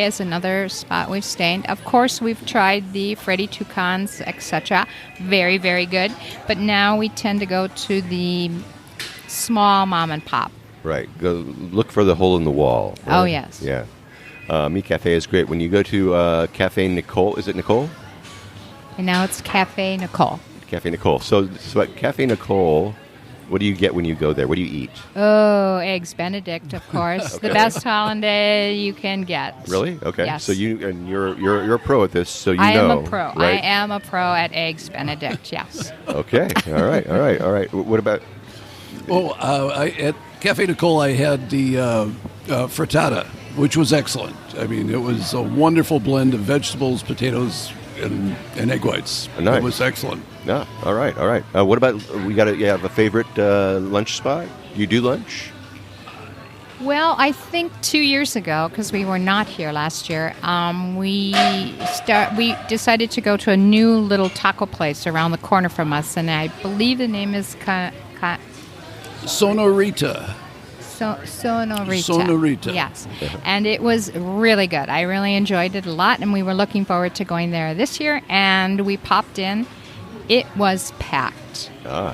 is another spot we've stayed. Of course, we've tried the Freddy Toucans, etc. Very, very good. But now we tend to go to the small mom and pop. Right. Go look for the hole in the wall. Right? Oh, yes. Yeah. Mi Cafe is great. When you go to Cafe Nicole, is it Nicole? And now it's Cafe Nicole. Cafe Nicole. So at Cafe Nicole, what do you get when you go there? What do you eat? Oh, eggs Benedict, of course. Okay. The best hollandaise you can get. Really? Okay. Yes. So you're a pro at this, so I know. am a pro. Right? I am a pro at eggs Benedict, yes. Okay. All right. What about? at Cafe Nicole I had the frittata, which was excellent. I mean, it was a wonderful blend of vegetables, potatoes, and egg whites. Nice. It was excellent. No. All right. What about you have a favorite lunch spot? You do lunch? Well, I think 2 years ago, because we were not here last year, we decided to go to a new little taco place around the corner from us, and I believe the name is Sonorita. Sonorita. Sonorita. Yes. And it was really good. I really enjoyed it a lot, and we were looking forward to going there this year, and we popped in. It was packed.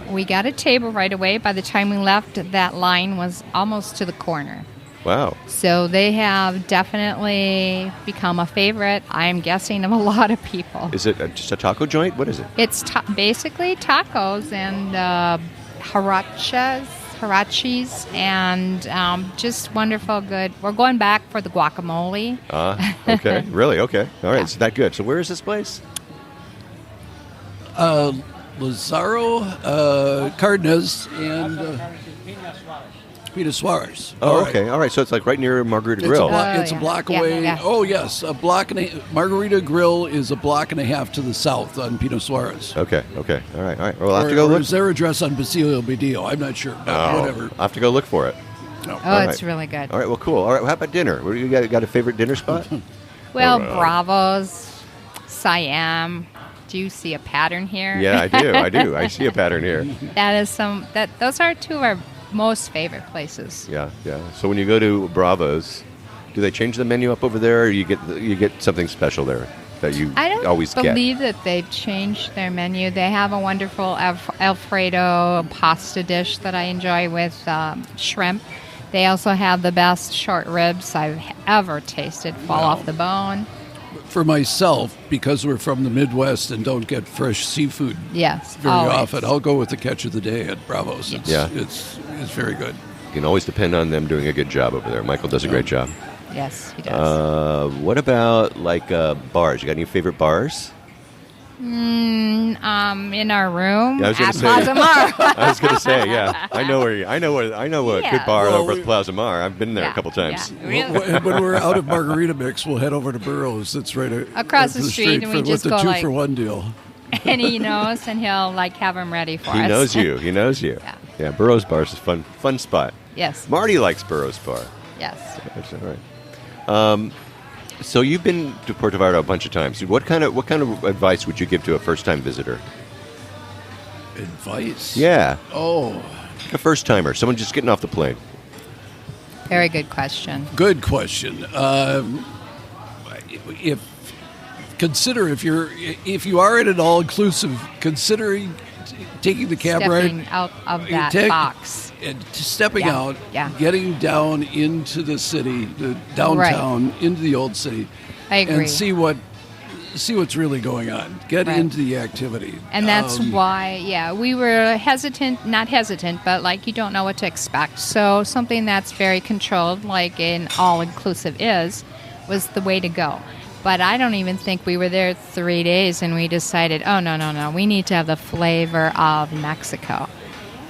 We got a table right away. By the time we left, that line was almost to the corner. Wow. So they have definitely become a favorite, I'm guessing, of a lot of people. Is it just a taco joint? What is it? It's basically tacos and harachis, and just wonderful, good. We're going back for the guacamole. Okay. Really? Okay. All right. It's that good. So where is this place? Lazaro, Cardenas, and Pina Suarez. Oh, okay. All right. So it's like right near Margarita Grill. It's a block away. Yeah. Oh, yes. A block and Margarita Grill is a block and a half to the south on Pino Suarez. Okay. Okay. All right. All right. Well, I'll have to go look. Is their address on Basilio Bedillo? I'm not sure. But whatever. I'll have to go look for it. No. Oh, it's really good. All right. Well, cool. All right. How about dinner? What do you got a favorite dinner spot? Well, Bravos, Siam. Do you see a pattern here? Yeah, I do. I do. I see a pattern here. Those are two of our most favorite places. Yeah. Yeah. So when you go to Bravo's, do they change the menu up over there, or you get something special there that you always get? I don't believe that they've changed their menu. They have a wonderful Alfredo pasta dish that I enjoy with shrimp. They also have the best short ribs I've ever tasted, fall off the bone. For myself, because we're from the Midwest and don't get fresh seafood very often, I'll go with the catch of the day at Bravo's. It's very good. You can always depend on them doing a good job over there. Michael does a great job. Yes, he does. What about bars? You got any favorite bars? In our room I was at say, Plaza Mar. I was going to say, yeah. I know a good bar over at Plaza Mar. I've been there a couple times. Yeah, really. When we're out of Margarita Mix, we'll head over to Burroughs. It's right across the street, and we just with go the 2-for-1 deal. And he knows, and he'll have them ready for us. He knows you. He knows you. Yeah. Burroughs Bar is a fun spot. Yes. Marty likes Burroughs Bar. Yes. That's all right. So you've been to Puerto Vallarta a bunch of times. What kind of advice would you give to a first-time visitor? Advice? Yeah. Oh. A first-timer, someone just getting off the plane. Very good question. Good question. If you are at an all-inclusive, considering taking the cab Stepping ride out of that box. And stepping out, getting down into the city, the downtown, into the old city. I agree. And see what's really going on. Get into the activity. And that's why, we were not hesitant, but you don't know what to expect. So something that's very controlled, like an all-inclusive was the way to go. But I don't even think we were there 3 days and we decided, oh, no, we need to have the flavor of Mexico.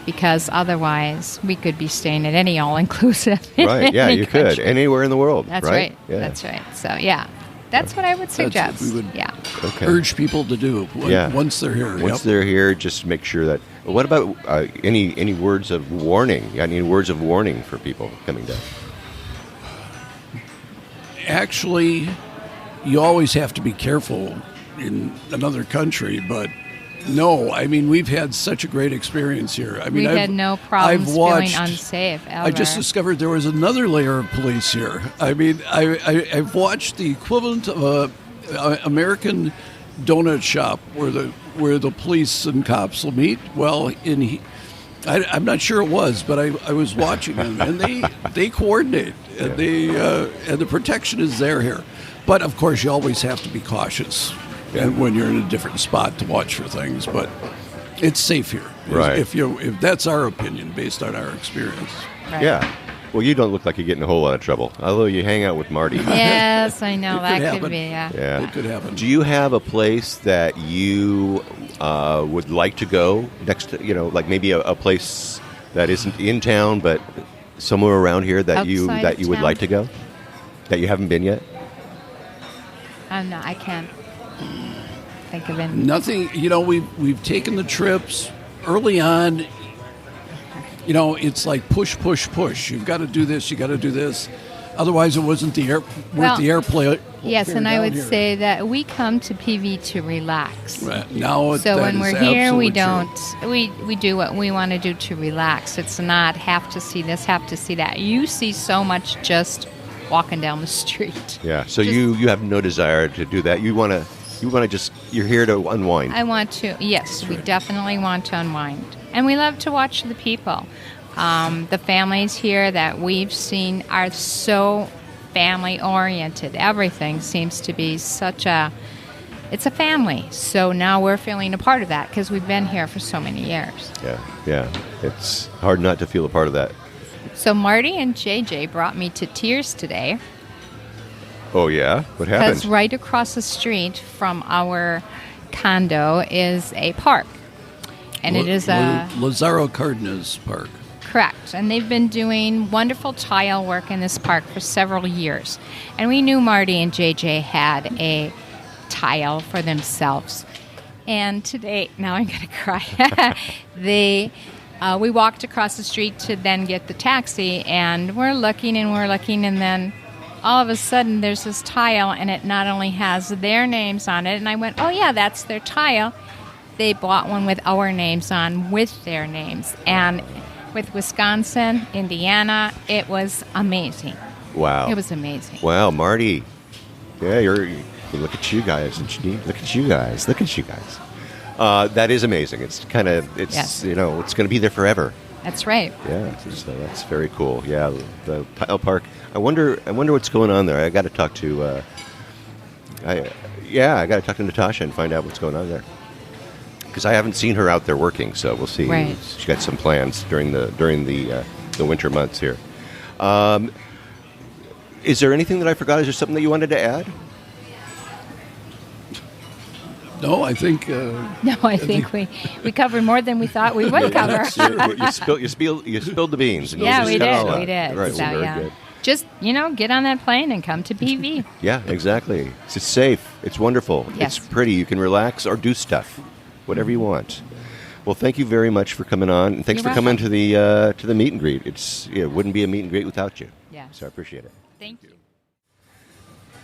Because otherwise, we could be staying at any all-inclusive. Right, yeah, you could. Anywhere in the world, That's right? Yeah. That's right. So, that's what I would suggest. That's what we would urge people to do once they're here. Once they're here, just make sure that... What about any words of warning? Any words of warning for people coming down? Actually, you always have to be careful in another country, but... No, I mean, we've had such a great experience here. I mean, we've had no problems feeling unsafe ever. I just discovered there was another layer of police here. I mean, I've watched the equivalent of a American donut shop where the police and cops will meet. Well, I'm not sure it was, but I was watching them, and they coordinate, and and the protection is there here. But of course, you always have to be cautious. And when you're in a different spot to watch for things, but it's safe here. Right. If that's our opinion based on our experience. Right. Yeah. Well, you don't look like you're getting a whole lot of trouble, although you hang out with Marty. Yes, I know. That happen. could be, Yeah. It could happen. Do you have a place that you would like to go next to, like maybe a place that isn't in town, but somewhere around here that you would like to go, that you haven't been yet? No, I can't think of it. Nothing. We've taken the trips early on. It's like push. You've got to do this. You got to do this. Otherwise, it wasn't the air worth the airplay. Yes, and I down would here. say that we come to PV to relax. Right. Now, So that when is we're here, we absolutely don't. We do what we want to do to relax. It's not have to see this, have to see that. You see so much just walking down the street. Yeah. So Just- you have no desire to do that. You want to just, you're here to unwind. I want to. Yes, we definitely want to unwind, and we love to watch the people. The families here that we've seen are so family oriented. Everything seems to be it's a family. So now we're feeling a part of that because we've been here for so many years. Yeah. It's hard not to feel a part of that. So Marty and JJ brought me to tears today Oh, yeah? What because happened? right across the street from our condo is a park. And it is a... Lazaro Cardenas Park. Correct. And they've been doing wonderful tile work in this park for several years. And we knew Marty and JJ had a tile for themselves. And today, now I'm going to cry. We walked across the street to then get the taxi, and we're looking, and then all of a sudden there's this tile, and it not only has their names on it, and I went, oh yeah, that's their tile. They bought one with our names on, with their names. And with Wisconsin, Indiana, it was amazing. Wow. It was amazing. Wow, Marty. Yeah, look at you guys. Look at you guys. Look at you guys. That is amazing. It's kind of, Yes. it's going to be there forever. That's right. Yeah, so that's very cool. Yeah, the tile park. I wonder what's going on there. I got to talk to, I got to talk to Natasha and find out what's going on there. Because I haven't seen her out there working, so we'll see. Right. She's got some plans during the winter months here. Is there anything that I forgot? Is there something that you wanted to add? No, I think. No, I think we covered more than we thought we would cover. You spilled the beans. And Yeah, you we just got it all did. out. We did. Right, So, well, very yeah. good. Just, get on that plane and come to PV. Yeah, exactly. It's safe. It's wonderful. Yes. It's pretty. You can relax or do stuff, whatever you want. Well, thank you very much for coming on, and thanks You're for coming welcome. to the meet and greet. It wouldn't be a meet and greet without you. Yeah. So I appreciate it. Thank you.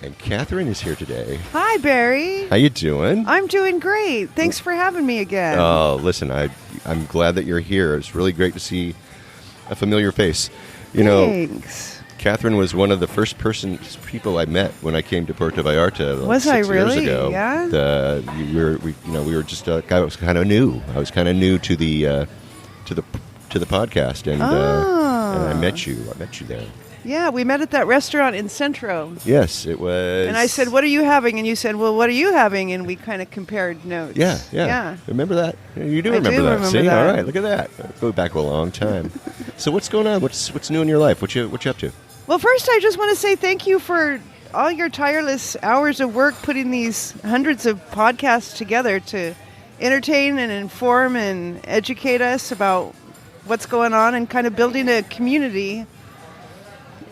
And Catherine is here today. Hi, Barry. How you doing? I'm doing great. Thanks for having me again. Oh, listen, I'm glad that you're here. It's really great to see a familiar face. Thanks. Catherine was one of the first people I met when I came to Puerto Vallarta. Like Was 6 I years really? ago. Yeah? We were just. I was kind of new. I was kind of new to the podcast, and I met you. I met you there. Yeah, we met at that restaurant in Centro. Yes, it was. And I said, "What are you having?" And you said, "Well, what are you having?" And we kind of compared notes. Yeah. Remember that? You do I remember do that. remember See, that. all right, look at that. Go back a long time. So what's going on? What's new in your life? What you up to? Well, first, I just want to say thank you for all your tireless hours of work putting these hundreds of podcasts together to entertain and inform and educate us about what's going on and kind of building a community.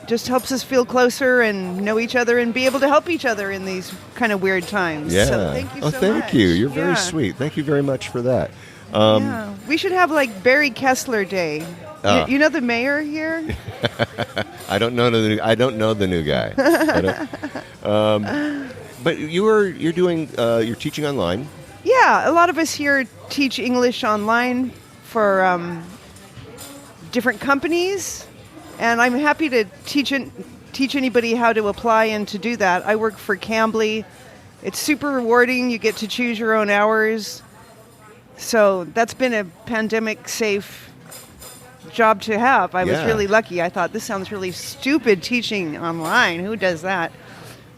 Just helps us feel closer and know each other and be able to help each other in these kind of weird times. Yeah. So thank you so much. Thank you. You're very Yeah. sweet. Thank you very much for that. Yeah. We should have like Barry Kessler Day. You know the mayor here? I don't know the new guy. But you're teaching online. Yeah, a lot of us here teach English online for different companies, and I'm happy to teach anybody how to apply and to do that. I work for Cambly. It's super rewarding. You get to choose your own hours. So that's been a pandemic-safe job to have. I was really lucky. I thought, this sounds really stupid, teaching online. Who does that?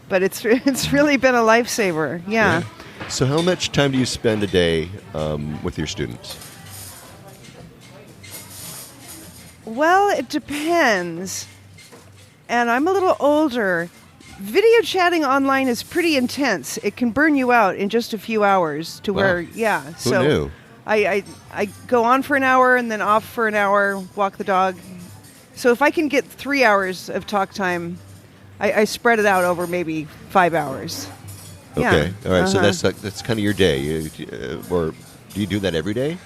But it's really been a lifesaver. Yeah. So how much time do you spend a day with your students? Well, it depends. And I'm a little older. Video chatting online is pretty intense. It can burn you out in just a few hours to where, Who knew? I go on for an hour and then off for an hour, walk the dog. So if I can get 3 hours of talk time, I spread it out over maybe 5 hours. Okay. Yeah. All right. So that's kind of your day. Or do you do that every day?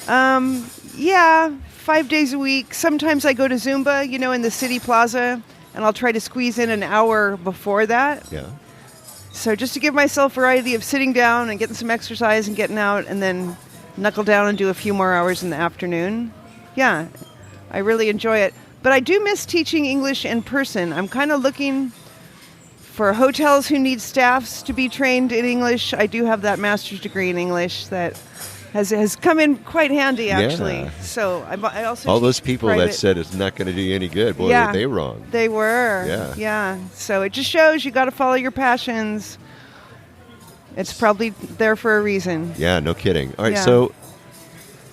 Yeah, 5 days a week. Sometimes I go to Zumba, in the city plaza. and I'll try to squeeze in an hour before that. Yeah. So just to give myself variety of sitting down and getting some exercise and getting out, and then knuckle down and do a few more hours in the afternoon. Yeah, I really enjoy it. But I do miss teaching English in person. I'm kind of looking for hotels who need staffs to be trained in English. I do have that master's degree in English that has come in quite handy, actually. Yeah. So I also All teach those people that private. said it's not going to do you any good, boy, Yeah. were they wrong. They were. Yeah. Yeah. So it just shows you got to follow your passions. It's probably there for a reason. Yeah, no kidding. All right, Yeah. so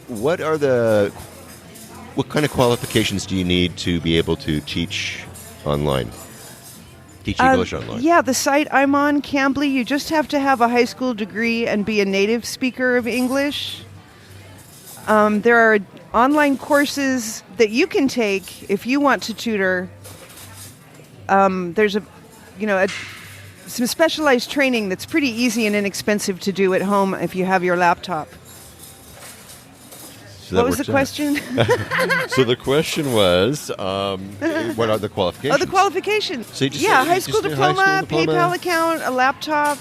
what kind of qualifications do you need to be able to teach online? Teach English online? Yeah, the site I'm on, Cambly, you just have to have a high school degree and be a native speaker of English. There are online courses that you can take if you want to tutor. There's some specialized training that's pretty easy and inexpensive to do at home if you have your laptop. So that What was the works out. question? So the question was, what are the qualifications? Oh, the qualifications. So you just yeah, said- high you school just did high diploma, school diploma? PayPal account, a laptop,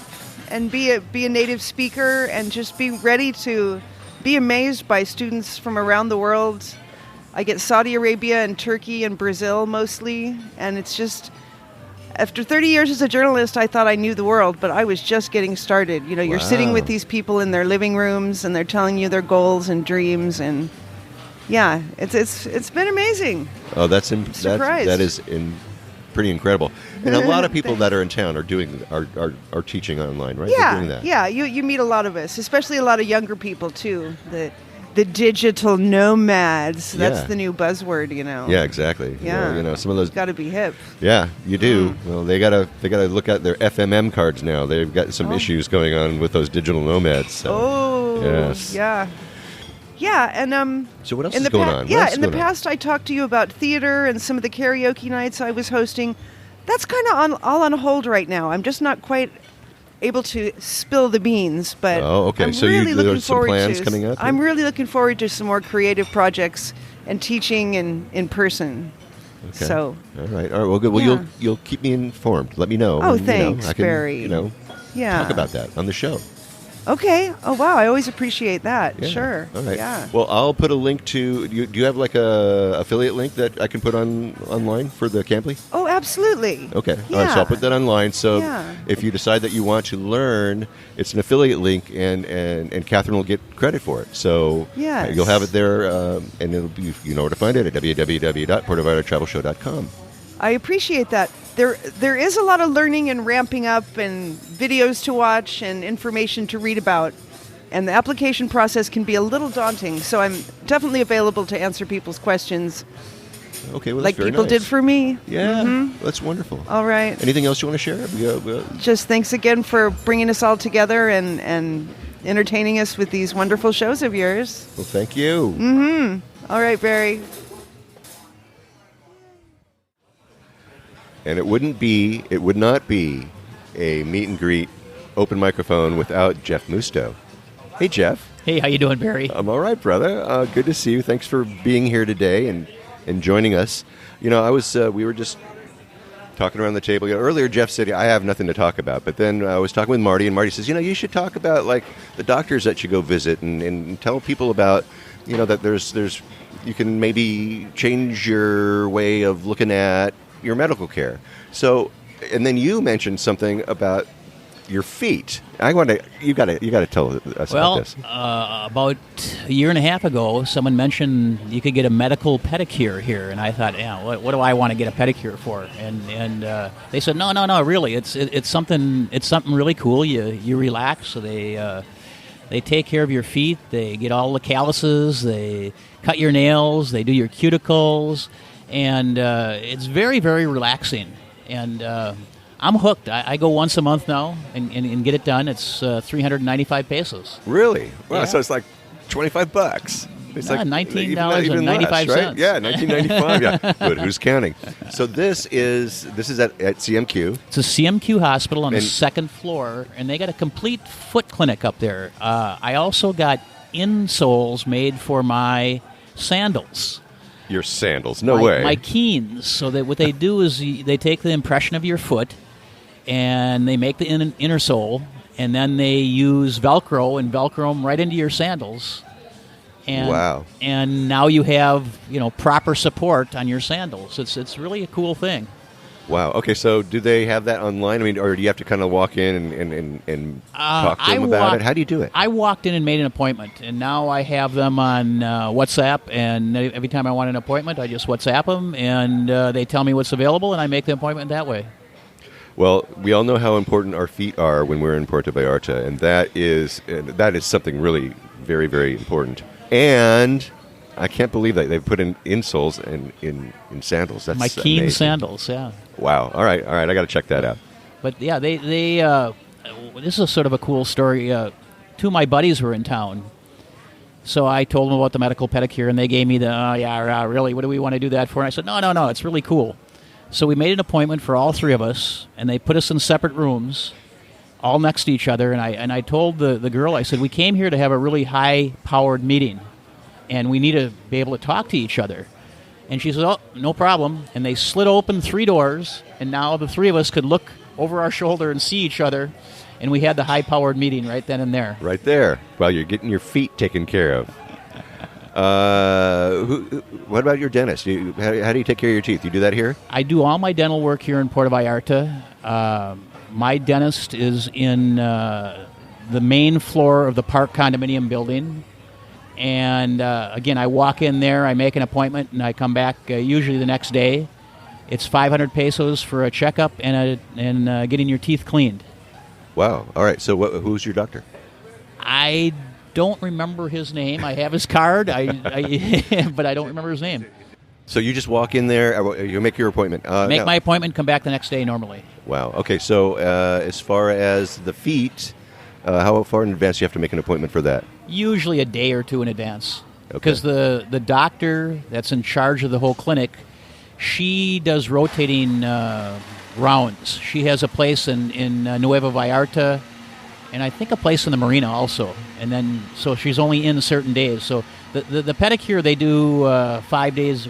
and be a native speaker, and just be ready to be amazed by students from around the world. I get Saudi Arabia and Turkey and Brazil mostly, and it's just, after 30 years as a journalist, I thought I knew the world, but I was just getting started. You know, you're sitting Wow. with these people in their living rooms, and they're telling you their goals and dreams, and yeah, it's been amazing. Oh, Surprised. that is pretty incredible. And a lot of people that are in town are teaching online, right? They're doing that. Yeah, you meet a lot of us, especially a lot of younger people too. The digital nomads. That's Yeah. the new buzzword, you know. Yeah, exactly. Yeah. You know, some of those. Got to be hip. Yeah, you do. Mm. Well, they gotta look at their FMM cards now. They've got some issues going on with those digital nomads. So. Oh, Yes. yeah. Yeah, and So what else in is the going on? What Yeah, else is in the going on? past I talked to you about theater and some of the karaoke nights I was hosting. That's kind of all on hold right now. I'm just not quite able to spill the beans, but Oh, okay. I'm So really looking there's some forward plans to. coming up? I'm really looking forward to some more creative projects and teaching in person. Okay. So, All right. Well, good. Well, Yeah. you'll keep me informed. Let me know. Oh, and, thanks, I can, Barry. Yeah. talk about that on the show. Okay. Oh, wow. I always appreciate that. Yeah. Sure. All right. Yeah. Well, I'll put a link to. Do you have like a affiliate link that I can put online for the Cambly? Oh, absolutely. Okay. Yeah. All right. So I'll put that online. So Yeah. if you decide that you want to learn, it's an affiliate link, and Catherine will get credit for it. So Yes. you'll have it there, and it'll be, you know where to find it at www.puertovallartatravelshow.com. I appreciate that. There is a lot of learning and ramping up and videos to watch and information to read about. And the application process can be a little daunting, so I'm definitely available to answer people's questions Okay. Well, like that's very people nice. did for me. Yeah. Mhm. That's wonderful. All right. Anything else you want to share? Just thanks again for bringing us all together and entertaining us with these wonderful shows of yours. Well, thank you. Mm-hmm. All right, Barry. And it would not be a meet and greet open microphone without Jeff Musto. Hey, Jeff. Hey, how you doing, Barry? I'm all right, brother. Good to see you. Thanks for being here today and joining us. You know, we were just talking around the table. You know, earlier, Jeff said, I have nothing to talk about. But then I was talking with Marty, and Marty says, you should talk about, like, the doctors that you go visit and tell people about, that there's you can maybe change your way of looking at your medical care. So, and then you mentioned something about your feet. You got to tell us about this. About a year and a half ago, someone mentioned you could get a medical pedicure here, and I thought, what do I want to get a pedicure for? And they said, no, really, it's something really cool. You relax, so they take care of your feet. They get all the calluses. They cut your nails. They do your cuticles. And it's very, very relaxing. And I'm hooked. I go once a month now and get it done. It's 395 pesos. Really? Wow, Yeah. so it's like $25. It's like $19.95. Right? Yeah, $19.95. Yeah, but who's counting? So this is at CMQ. It's a CMQ hospital on the And- second floor, and they got a complete foot clinic up there. I also got insoles made for my sandals. Your sandals? No my, way. My Keens. So that what they do is they take the impression of your foot, and they make the inner sole, and then they use Velcro and Velcro them right into your sandals. And, wow. And now you have, proper support on your sandals. It's really a cool thing. Wow. Okay, so do they have that online? I mean, or do you have to kind of walk in and talk to them about it? How do you do it? I walked in and made an appointment, and now I have them on WhatsApp, and every time I want an appointment, I just WhatsApp them, and they tell me what's available, and I make the appointment that way. Well, we all know how important our feet are when we're in Puerto Vallarta, and that is something really very, very important. And I can't believe that they've put in insoles in sandals. That's my Keen amazing. sandals, yeah. Wow. All right. I got to check that out. But yeah, they this is sort of a cool story. Two of my buddies were in town, so I told them about the medical pedicure, and they gave me really, what do we want to do that for? And I said, no, it's really cool. So we made an appointment for all three of us, and they put us in separate rooms, all next to each other. And I told the girl, I said, we came here to have a really high-powered meeting, and we need to be able to talk to each other. And she said, oh, no problem. And they slid open 3 doors, and now the three of us could look over our shoulder and see each other. And we had the high-powered meeting right then and there. Right there. While you're getting your feet taken care of. What about your dentist? How do you take care of your teeth? You do that here? I do all my dental work here in Puerto Vallarta. My dentist is in the main floor of the Park condominium building. And again, I walk in there, I make an appointment, and I come back usually the next day. It's 500 pesos for a checkup and getting your teeth cleaned. Wow. All right. So who's your doctor? I don't remember his name. I have his card, but I don't remember his name. So you just walk in there, you make your appointment. Make my appointment, come back the next day normally. Wow. Okay. So as far as the feet, how far in advance do you have to make an appointment for that? Usually a day or two in advance. Okay. Because the doctor that's in charge of the whole clinic, she does rotating rounds. She has a place in Nueva Vallarta, and I think a place in the marina also. And then, so she's only in certain days. So the pedicure, they do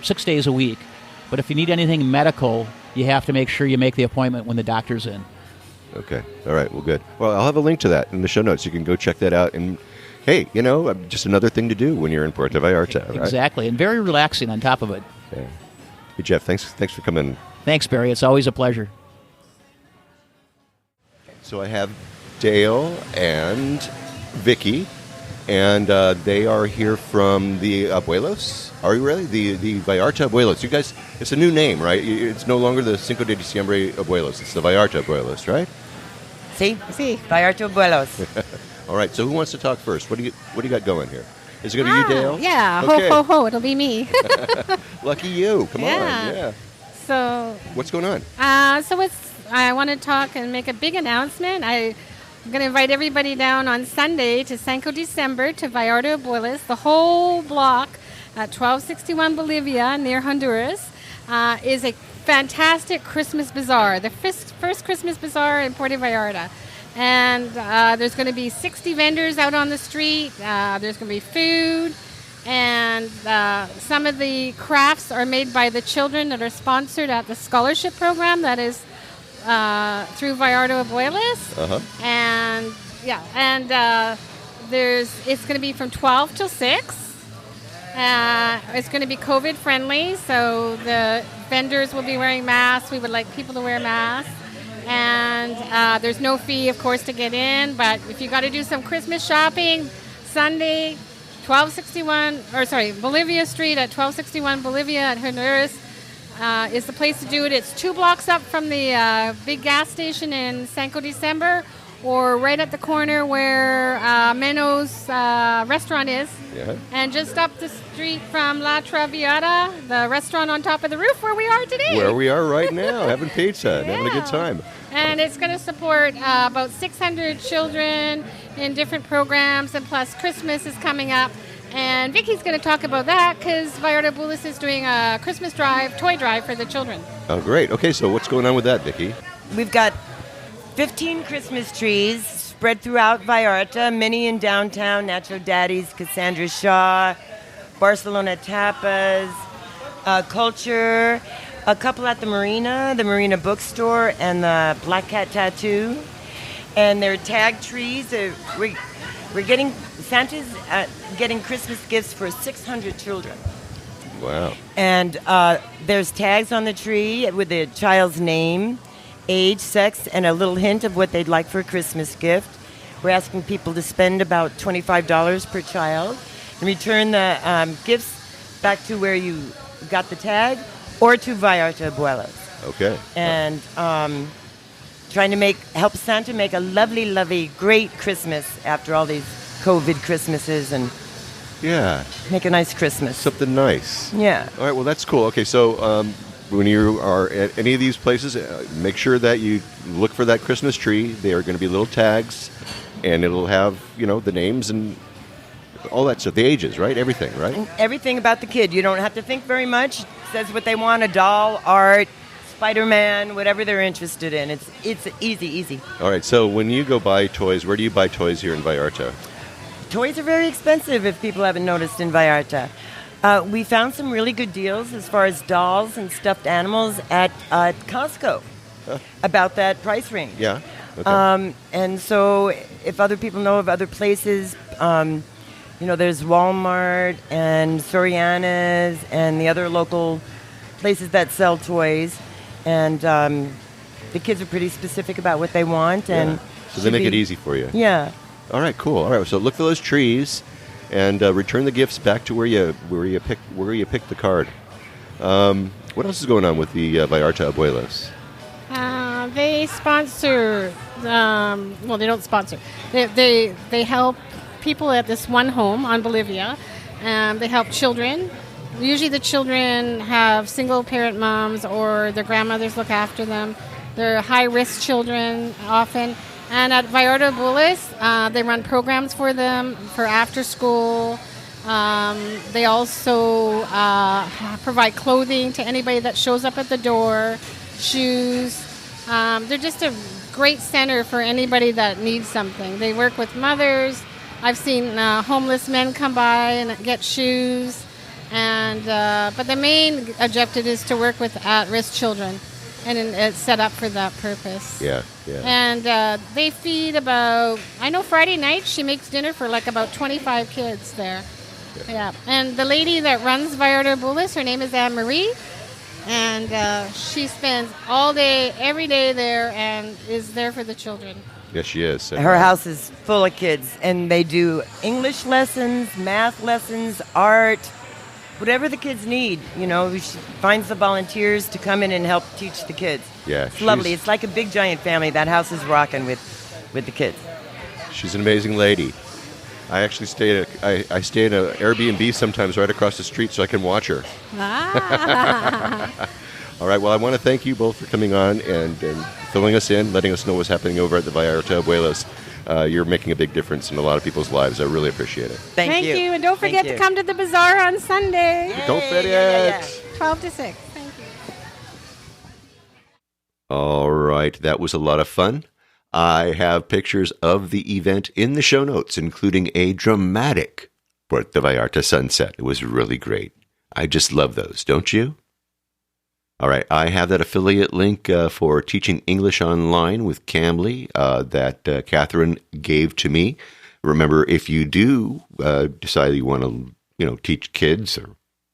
6 days a week. But if you need anything medical, you have to make sure you make the appointment when the doctor's in. Okay. All right. Well, good. Well, I'll have a link to that in the show notes. You can go check that out. And, hey, just another thing to do when you're in Puerto Vallarta. Right? Exactly. And very relaxing on top of it. Yeah. Hey, Jeff, thanks for coming. Thanks, Barry. It's always a pleasure. So I have Dale and Vicky, and they are here from the Abuelos. Are you really? The Vallarta Abuelos. You guys, it's a new name, right? It's no longer the Cinco de Diciembre Abuelos. It's the Vallarta Abuelos, right? Sí, Vallarta Abuelos. All right, so who wants to talk first? What do you got going here? Is it going to be you, Dale? Yeah, Okay. Ho, ho, ho, it'll be me. Lucky you. Come on. Yeah. So, What's going on? I want to talk and make a big announcement. I'm going to invite everybody down on Sunday to Cinco December to Vallarta Abuelos. The whole block at 1261 Bolivia near Honduras is a fantastic Christmas bazaar, the first Christmas bazaar in Puerto Vallarta. And there's going to be 60 vendors out on the street. There's going to be food. And some of the crafts are made by the children that are sponsored at the scholarship program that is through Vallarta Abuelos. Uh-huh. And, it's going to be from 12 till 6. It's going to be COVID friendly, so the vendors will be wearing masks. We would like people to wear masks. And there's no fee, of course, to get in. But if you got to do some Christmas shopping, Sunday, Bolivia Street at 1261 Bolivia at Honduras is the place to do it. It's 2 blocks up from the big gas station in Cinco December, or right at the corner where Menno's restaurant is. Yeah. And just up the street from La Traviata, the restaurant on top of the roof where we are today. Where we are right now, having pizza and having a good time. And it's going to support about 600 children in different programs, and plus Christmas is coming up. And Vicky's going to talk about that because Vallarta Abuelos is doing a Christmas toy drive for the children. Oh, great. Okay, so what's going on with that, Vicky? We've got 15 Christmas trees spread throughout Vallarta, many in downtown, Nacho Daddy's, Cassandra Shaw, Barcelona Tapas, culture, a couple at the Marina bookstore, and the Black Cat Tattoo. And they're tag trees. We're getting Santa's getting Christmas gifts for 600 children. Wow. And there's tags on the tree with the child's name, age, sex, and a little hint of what they'd like for a Christmas gift. We're asking people to spend about $25 per child and return the gifts back to where you got the tag or to Vallarta Abuelas. Okay. And trying to help Santa make a lovely, lovely, great Christmas after all these COVID Christmases and make a nice Christmas. Something nice. Yeah. All right, well, that's cool. Okay, so when you are at any of these places, make sure that you look for that Christmas tree. They are going to be little tags, and it'll have, the names and all that stuff, the ages, right? Everything, right? And everything about the kid. You don't have to think very much. It says what they want, a doll, art, Spider-Man, whatever they're interested in. It's easy. All right, so when you go buy toys, where do you buy toys here in Vallarta? Toys are very expensive if people haven't noticed in Vallarta. We found some really good deals as far as dolls and stuffed animals at Costco about that price range. Yeah. Okay. And so if other people know of other places, there's Walmart and Soriana's and the other local places that sell toys. And the kids are pretty specific about what they want. And so they make it easy for you. Yeah. All right, cool. All right, so look for those trees and return the gifts back to where you picked the card. What else is going on with the Vallarta Abuelas? They sponsor. They don't sponsor. They help people at this one home on Bolivia. They help children. Usually the children have single-parent moms or their grandmothers look after them. They're high-risk children often. And at Vallarta Abuelas, they run programs for them for after school. They also provide clothing to anybody that shows up at the door, shoes. They're just a great center for anybody that needs something. They work with mothers. I've seen homeless men come by and get shoes. But the main objective is to work with at-risk children, and it's set up for that purpose. Yeah. And they feed I know Friday night she makes dinner for about 25 kids there. Yeah. And the lady that runs Vallarta Abuelas, her name is Anne Marie, and she spends all day, every day there, and is there for the children. Yes, she is. Her house is full of kids, and they do English lessons, math lessons, art, whatever the kids need. She finds the volunteers to come in and help teach the kids. Yeah, it's lovely. It's like a big giant family. That house is rocking with the kids. She's an amazing lady. I actually stay at an Airbnb sometimes right across the street so I can watch her. All right, well, I want to thank you both for coming on and filling us in, letting us know what's happening over at the Vallarta Abuelas. You're making a big difference in a lot of people's lives. I really appreciate it. Thank you. And don't forget to come to the bazaar on Sunday. Don't forget. 12 to 6. Thank you. All right, that was a lot of fun. I have pictures of the event in the show notes, including a dramatic Puerto Vallarta sunset. It was really great. I just love those, don't you? All right, I have that affiliate link for teaching English online with Cambly that Catherine gave to me. Remember, if you do decide you want to, teach kids or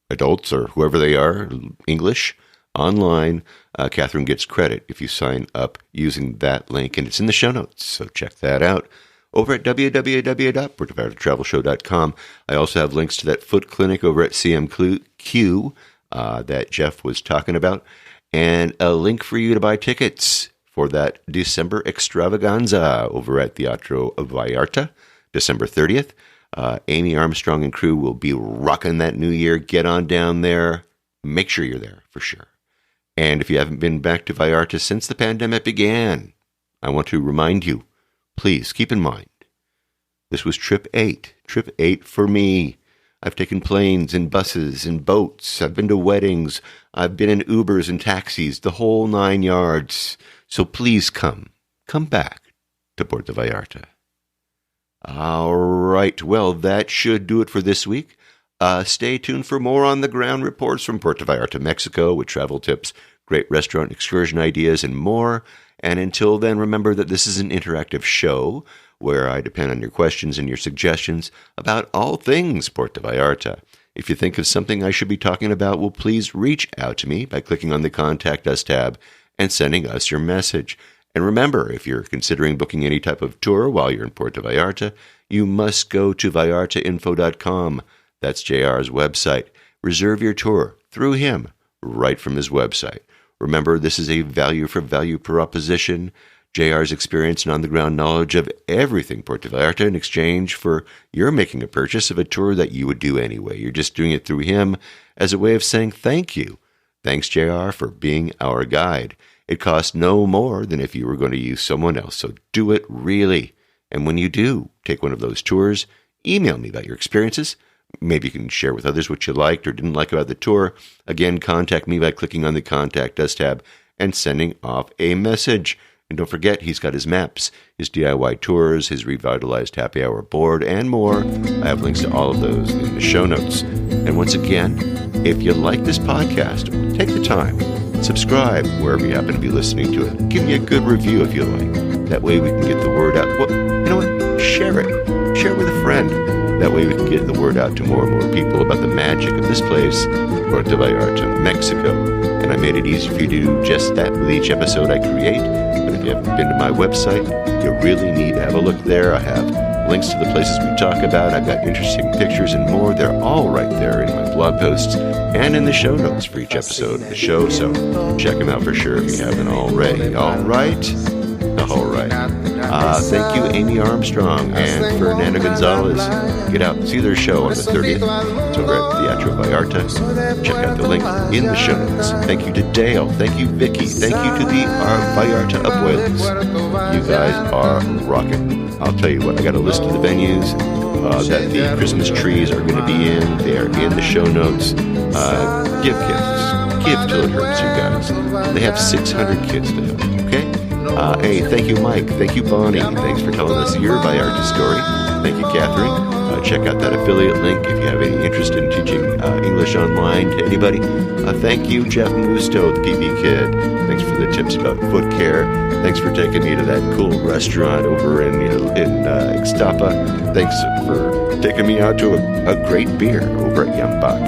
adults or whoever they are English online, Catherine gets credit if you sign up using that link, and it's in the show notes. So check that out over at www.puertovallartatravelshow.com. I also have links to that foot clinic over at CMQ. That Jeff was talking about, and a link for you to buy tickets for that December extravaganza over at Teatro of Vallarta, December 30th. Amy Armstrong and crew will be rocking that new year. Get on down there. Make sure you're there for sure. And if you haven't been back to Vallarta since the pandemic began, I want to remind you, please keep in mind, this was trip 8 for me. I've taken planes and buses and boats. I've been to weddings. I've been in Ubers and taxis, the whole 9 yards. So please come back to Puerto Vallarta. All right, well, that should do it for this week. Stay tuned for more on-the-ground reports from Puerto Vallarta, Mexico, with travel tips, great restaurant excursion ideas, and more. And until then, remember that this is an interactive show where I depend on your questions and your suggestions about all things Puerto Vallarta. If you think of something I should be talking about, well, please reach out to me by clicking on the Contact Us tab and sending us your message. And remember, if you're considering booking any type of tour while you're in Puerto Vallarta, you must go to vallartainfo.com. That's JR's website. Reserve your tour through him, right from his website. Remember, this is a value-for-value proposition. JR's experience and on-the-ground knowledge of everything Puerto Vallarta in exchange for your making a purchase of a tour that you would do anyway. You're just doing it through him as a way of saying thank you. Thanks, JR, for being our guide. It costs no more than if you were going to use someone else, so do it really. And when you do take one of those tours, email me about your experiences. Maybe you can share with others what you liked or didn't like about the tour. Again, contact me by clicking on the Contact Us tab and sending off a message. And don't forget, he's got his maps, his DIY tours, his revitalized happy hour board, and more. I have links to all of those in the show notes. And once again, if you like this podcast, take the time, subscribe wherever you happen to be listening to it. Give me a good review if you like. That way we can get the word out. Well, you know what? Share it. Share it with a friend. That way we can get the word out to more and more people about the magic of this place, Puerto Vallarta, Mexico. And I made it easy for you to do just that with each episode I create. But if you haven't been to my website, you really need to have a look there. I have links to the places we talk about. I've got interesting pictures and more. They're all right there in my blog posts and in the show notes for each episode of the show. So check them out for sure if you haven't already. All right? All right. Thank you, Amy Armstrong and Fernando Gonzalez. Get out and see their show on the 30th. It's over at Teatro Vallarta. Check out the link in the show notes. Thank you to Dale. Thank you, Vicky. Thank you to the Vallarta Abuelos. You guys are rocking. I'll tell you what, I got a list of the venues that the Christmas trees are going to be in. They are in the show notes. Give gifts. Give till it hurts, you guys. They have 600 kids to help, okay? Hey, thank you, Mike. Thank you, Bonnie. Thanks for telling us your Vallarta story. Thank you, Catherine. Check out that affiliate link if you have any interest in teaching English online to anybody. Thank you, Jeff Musto, the PP Kid. Thanks for the tips about foot care. Thanks for taking me to that cool restaurant over in Ixtapa. Thanks for taking me out to a great beer over at Yambach.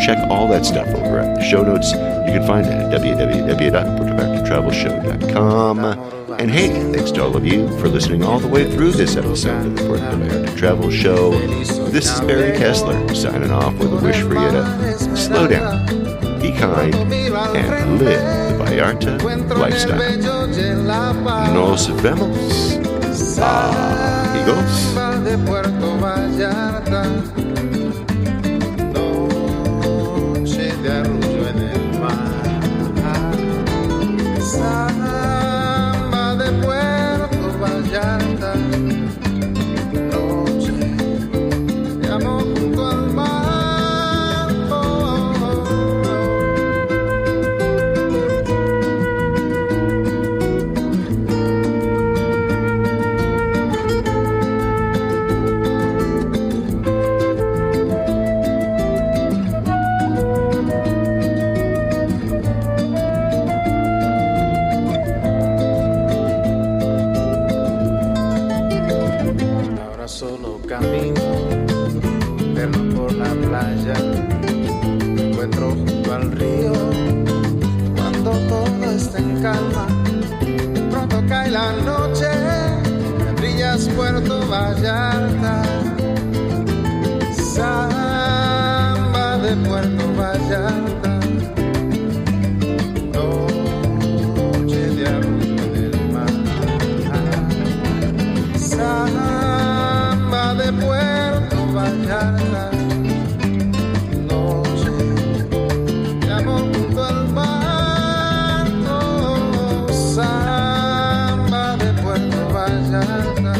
Check all that stuff over at the show notes. You can find that at www.puertovallartatravelshow.com. And hey, thanks to all of you for listening all the way through this episode of the Puerto Vallarta Travel Show. This is Barry Kessler signing off with a wish for you to slow down, be kind, and live the Vallarta lifestyle. Nos vemos, amigos. Samba de Puerto Vallarta, noche de amor junto al mar. Solo camino, perno por la playa, me encuentro junto al río, cuando todo está en calma, pronto cae la noche, brillas Puerto Vallarta, samba de Puerto Vallarta, noche de arrullo en el mar, samba de Puerto Vallarta, noche de amor junto al mar, samba de Puerto Vallarta.